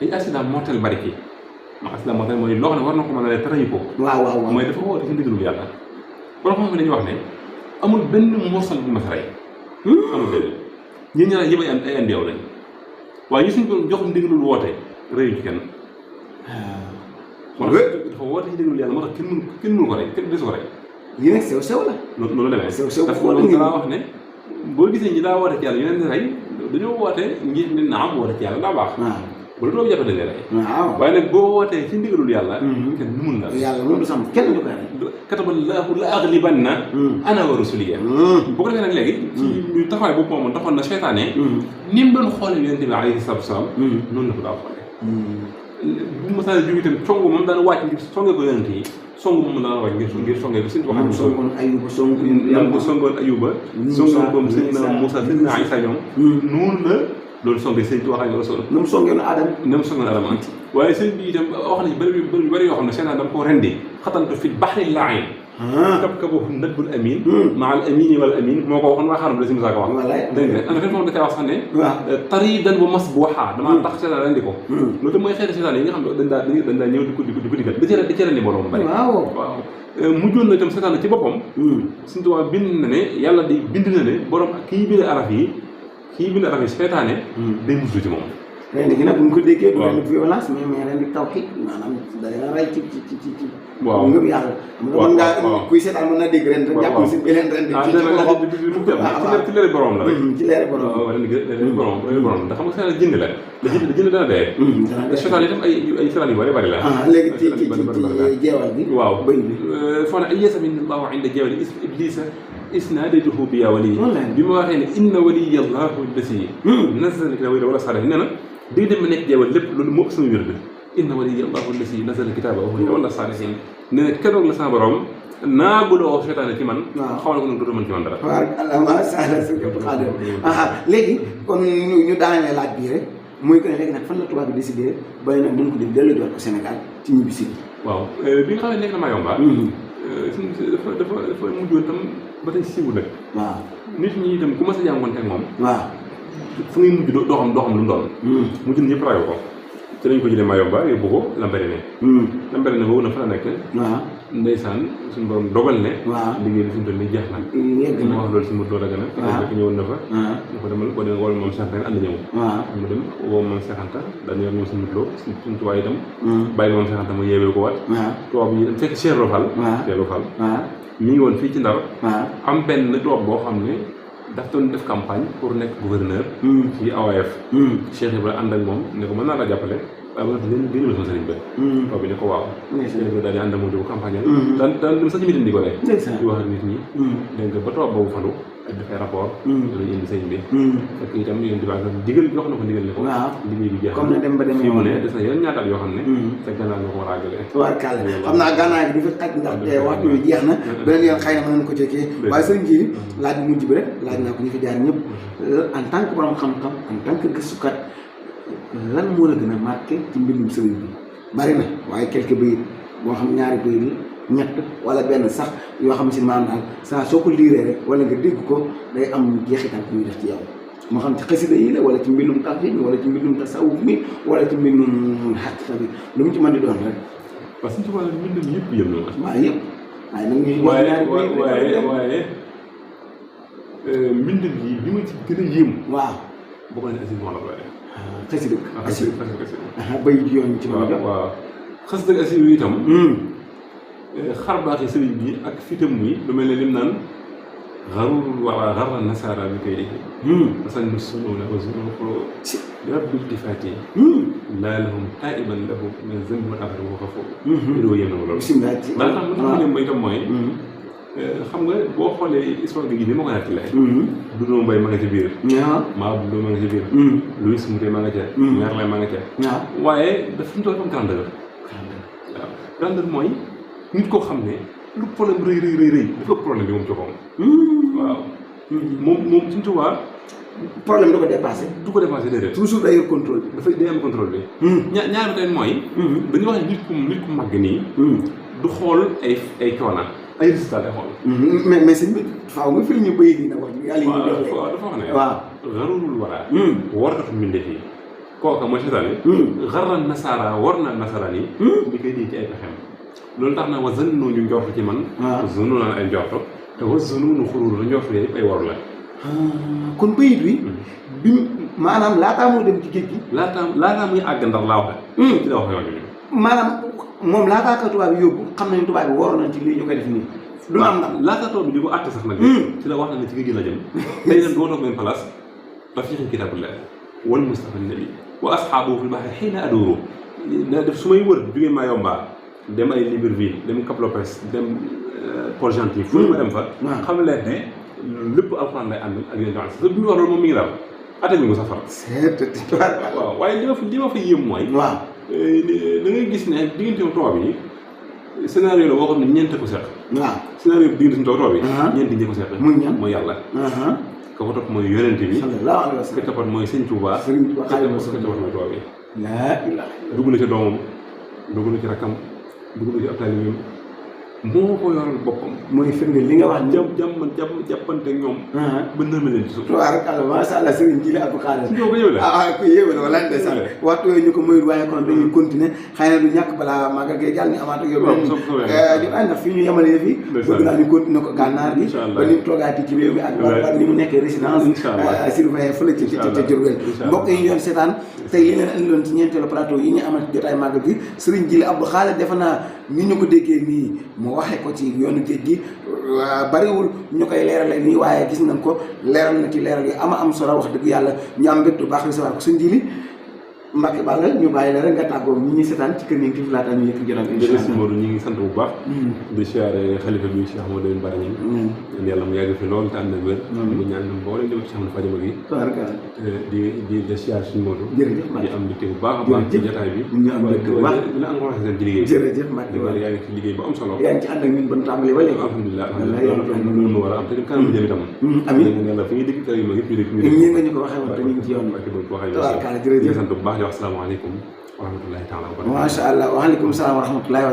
ay accident mortel bari ci. ma accident mortel mooy loo xam ne war na ko mën a leen tarañu ko. waaw mooy dafa woote ci ndigalul yàlla. borom xam-xam dañuy wax ne amul benn morsal bu ma sa rey. amul benn ñun ñaar yëpp ay andi yow lañ waaye ñu suñ ko jox ndigalul woote rëyuñ ci kenn. dafa woote ci ndigalul yàlla moo tax kenn mënu ko rey kenn desu ko rey. lii nag sew la. noonu la demee. sew dafa daa wax ne boo gisee ñi daa woote ci yàlla ñu leen di rey dañoo woote ngir ne naam woote ci yàlla daa baax. bu la doon jàppee dañ lay rey. waaye nag boo wootee ci ndigalul yàlla. kenn nu mun la. yàlla moom du sam kenn du ko rey. kataballaahu la aghlibanna ana wa rusuliya. bu ko defee nag léegi. ci taxawaay boobu moomoon taxoon na seytaane. ni mu doon xoolee yonent bi alayhi salaatu salaam. noonu la ko daa xoolee. bu ma saa jóg itam songu moom daan wàcc ngir songee ko yonent yi songu moom daan wàcc ngir songee ko suñu waxam. songoon Ayuba songoon Ayuba. songoon Seydina Moussa Seydina Isa ñoom. noonu la. loolu songee sëñ Tuubaa ak Rasuul. nu mu songoon Adama. waaye sëñ bi itam wax nañu bëri yoo xam ne seytaan dama ko rendi xatantu fi baxri laayin. kabkabahu nadbul amin. maal amini wal amin moo ko waxoon waa xaaral la si Musaa ko wax. dégg nga en fait moom da cee wax sax ne. tariidan wa masbuuxa damaa tax seytaan rendi ko. loolu tam mooy xeeti seytaan yi nga xam ne dañ daa ñëw di ko digal da cee rendi borom bari. waaw mujjoon na itam seytaan ci boppam. Sëñ Tuubaa bind na ne yàlla di bind na ne borom kii bind araf yi. kii bi nga xam ne seytaane day muslu ci moom. ren gi nag bu ñu ko déggee. waaw du violence mais ren di tawxiid maanaam da leen rey ci. waaw ngëm yàlla. waaw mën ngaa kuy seetaan mën naa dégg ren rek. jàpp si beneen ren di. ci leeri borom la rek. ci leeri borom waaw ren borom ndax xam nga seytaane jënd la. jënd dana dee. seytaane itam ay seytaan yu bari la. léegi ci jeewal bi. waaw bëy bi. foo ne ay yeesa min allahu inda jeewali iblisa isnaadaytuhu bi yaa wali bi ma waxee ne inna waliyallahu allasi nazala kitaaba wala saalihin nee na di dem nekk jeewal lépp loolu moo ëpp sama wér inna waliyallahu allasi nazala kitaaba wala saalihin nee na keroog la sama borom naaguloo seytaane ci man. xamal ko nag dootu mën ci man dara. waaw macha allah léegi kon ñu daanee laaj bii rek muy que ne léegi nag fan la tubaab bi décidé ba nag mën ko di delloo ko Sénégal ci ñibbisi. waaw bi nga xam ne nekk na Mayomba. dafa mujjoon tam ba tey siiwu nag. waaw nit ñi itam ku ma sa jàngoonte ak moom. waaw fu ngay mujj doo xam lu mu doon. mujj na ñëpp rayo ko. ci lañ ko jëlee Mayomba yóbbu ko Lambaréné. Lambaréné boobu na fa la nekk. waaw ndeysaan suñu borom dogal ne. waaw liggéey bi suñu toll nii jeex na. yegg na wax loolu si mot loolu la gën a. waaw ñëwoon na fa. ñu ko demal boo demee wala moom Cheikh Anta ànd ñëw. waaw mu dem woo moom Cheikh Anta dañu yor moom suñu mutloo suñu tubaab itam. bàyyi moom Cheikh Anta mu yeewee ko waat. waaw tubaab yi fekk Cheikh Rofal. Cheikh Rofal. mi ngi woon fii ci Ndar. am benn tubaab boo xam ne daf doon def campagne pour nekk gouverneur. ci AOF. Cheikh Ibrahima ànd ak moom ne ko mën naa la jàppale. waaye ba nga xam ne gën a sama sëriñ ba. tubaab bi ne ko waaw. daal di ànd ak moom di ko campagne. daan dem sax ci mitin di ko dee. di wax ak nit ñi. dégg nga ba tubaab boobu falu ak dafay rapport yooyu indi sëñ bi fekk itam yéen di baax digal jox na ko digal ne ko liggéey bi jeex comme ne dem ba demee fii mu ne des na yeneen ñaataat yoo xam ne sa gànnaar nga ko war a àggale tubaarkàlla xam naa gànnaar gi du fi xaj ndax waxtu yu jeex na beneen yoon xëy na mën nañu ko cekkee waaye sëriñ ji laaj bu mujj bi rek laaj naa ko ñu fi jaar ñëpp en tant que borom xam-xam en tant que gëstukat lan moo la gën a marqué ci mbindum sëriñ bi bari na waaye quelques bayit boo xam ñaari bayit la ñett wala benn sax yoo xam si maanaam daal saa soo ko liiree rek wala nga dégg ko day am jeexital bu muy def ci yow moo xam ci xasida yi la wala ci mbindum tawhid mi wala ci mbindum tasawuf mi wala ci mbindum xaqiqa bi lu mu ci mën di doon rek. parce que ci wàllu mbindum yëpp yëm na ma. waaw yëpp waaye nag ñuy waaye mbindum yi bi ma ci gën a yéem. waaw boo ko nee Aziz moo la koy def. xasida xasida bay yoon ci mën a jox waaw xasida Aziz yi itam. xarbaaxi sëriñ bi ak fitam mi lu mel ne lim naan xarul wala xarra nasaara bi koy asan nu sunuuna wa zunul xuloo rabbil tifaati laa lahum taiban lahu min zambin axar wa xafoo vidéo yéem na ma loolu bismillah daal tax lu tax ne mooy itam mooy xam nga boo xoolee histoire gi ni ma ko nettalee Dunoo Mbay ma nga ci biir maa bu ma nga ci biir Louis Mouté ma nga ca Merlin ma nga ca waaye daf ñu toll am grandeur waaw grandeur mooy nit koo xam ne lu problème rëy dafa problème bi moom coxoom waaw moom suñu tubaab problème du ko dépassé déedéet toujours day contrôle bi dafay day am contrôle bi ñaar bi tamit mooy dañuy wax ne nit ku màgg nii du xool ay coona ay résultats day xool mais sëñ bi faaw nga firi ñu bëy dina wax yàlla ñu jox waaw dafa wax ne waaw xarul wara wartatu mbindee fii kooka mooy seytaane xarran nasaara war na nasaraan yi di koy dee ci ay pexem loolu tax na wa zannoo ñu njort ci man zannoo naan ay njorto te wa zannoo xuruur la njort yëpp ay waru la kon bayit bi bi maanaam laataa moo dem ci géej gi laataa muy àgg ndar laa waxe ci la wax yoon bi maanaam moom laataa ka tubaab bi yóbbu xam nañ tubaab bi waroon nañ ci lii ñu koy def nii du am ndam laataa tubaab bi di ko àtte sax nag ci la wax na ne ci géej gi la jëm tey nag doo toog benn place rafiqi kitaabullah wal mustafa nabi wa asxaabu fil bahri xiina adooro na def su may wër jógee maa yombaa dem ay Libreville dem Cap Lopez dem Port-Gentil fu ma dem fa xam leen ne lépp alxuraan lay ànd ak yéen tamit bi mu wax loolu moom mi ngi daal attaque ñu ko safara waaw waaye li ma fa yéem mooy waaw da ngay gis ne diggante tubaab yi scénario la boo xam ne ñeent ko seq waaw scénario bi diggante tubaab yi ñeent ñi ko seq mooy yàlla ka ko topp mooy yonente bi ka toppat mooy sëñ Tuubaa ka toppat mooy tubaab yi dugg na ci doomam dugg na ci rakkam dugg na ci ab taalibeem moo ko yoral boppam mooy firnde li nga wax jàppante ñoom ba nërma leen ci suuf tubaarkalla masha Allah sëriñ ji la Abdou Khadre ñoo ko yëw la ku yéeme la wala ndeysaan waxtu yooyu ñu ko moyul waaye kon dañuy continuer xëy na du ñàkk balaa magal gee jàll ni amaat ak yow beneen ndax fii ñu yemalee fii bëgg naa ñu continuer ko gànnaar bi ba ni mu toogaati ci réew mi ak ni mu nekkee résidence surveillé fële ci Diourbel mbokk yi ñu doon seetaan tey li leen andiloon ci ñeenteelu plateau yi ñu amal jotaay magal gi sëriñ ji la Abdou Khadre defe naa ni ñu ko déggee nii mu waxee ko ci yoonu géej gi bariwul ñu koy leerale nii waaye gis nañ ko leeral na ci leeral yu am solo wax dëgg yàlla ñu am mbégte bu baax recevoir ko suñ jili Mbacke Balla ñu bàyyi la rek nga tàggoo ñi ñuy seetaan ci kër yi ngi laata ñu yëkk jotaay bi jërëjëf Modou ñu ngi sant bu baax di siyaare xalifa bi Cheikh Amadou Bari ñi yàlla mu yàgg fi loolu te ànd ak wér bu ñaan mboolem dem ci xam ne Fadima gi di siyaare suñu Modou jërëjëf di am mbégte bu baax a baax ci jotaay bi ñu am mbégte bu baax dina encouragé seen ci liggéey bi jërëjëf Mbacke di yaa ngi ci liggéey bu am solo yaa ngi ci ànd ak ñun ba tàmbali ba léegi alhamdulilah loolu mu war a am te kanam jëm itam amiin yàlla fi ngi dégg kër yi ma yëpp ñu dégg ñi nga ñu ko waxee woon te ñu ngi ci yoon ñu sant bu baax di wax asalaamaaleykum wa rahmatullahi taala wa barakatuh macha allah waaleykum salaam wa rahmatullahi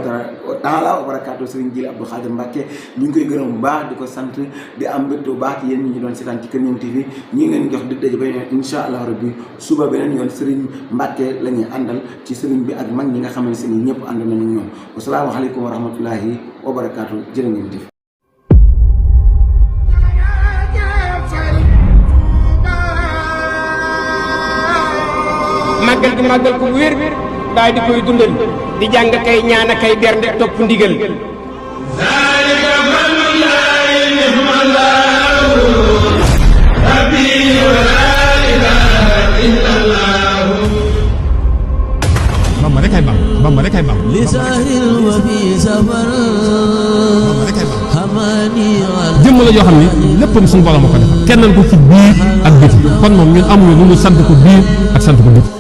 wa taala wa barakatuh Serigne Djily Abdou Khadre Mbacke ñu ngi koy gërëm bu baax di ko sant di am mbégte bu baax ci yéen ñi ñu doon seetaan ci Kër Ñeem TV ñi ngeen jox dig daje ba yoon incha allah rabbi suba beneen yoon Serigne Mbacke la ñuy àndal ci Serigne bi ak mag ñi nga xamante ne ñëpp ànd nañu ñoom wasalaamaaleykum wa rahmatullahi wa barakatuh jërë ngeen jëf. màggal gi màggal ko wér daal di koy dundal di jàng kay ñaan kay bernde topp ndigal Bamba rek ay bam Bamba rek ay bam لسهر وفي سفر هماني jëmmal la yoo xam ne léppam suñu borom a ko defal kennal ko ci biir ak biti kon moom ñun amuñu lu ñu sant ko biir ak sant ko biti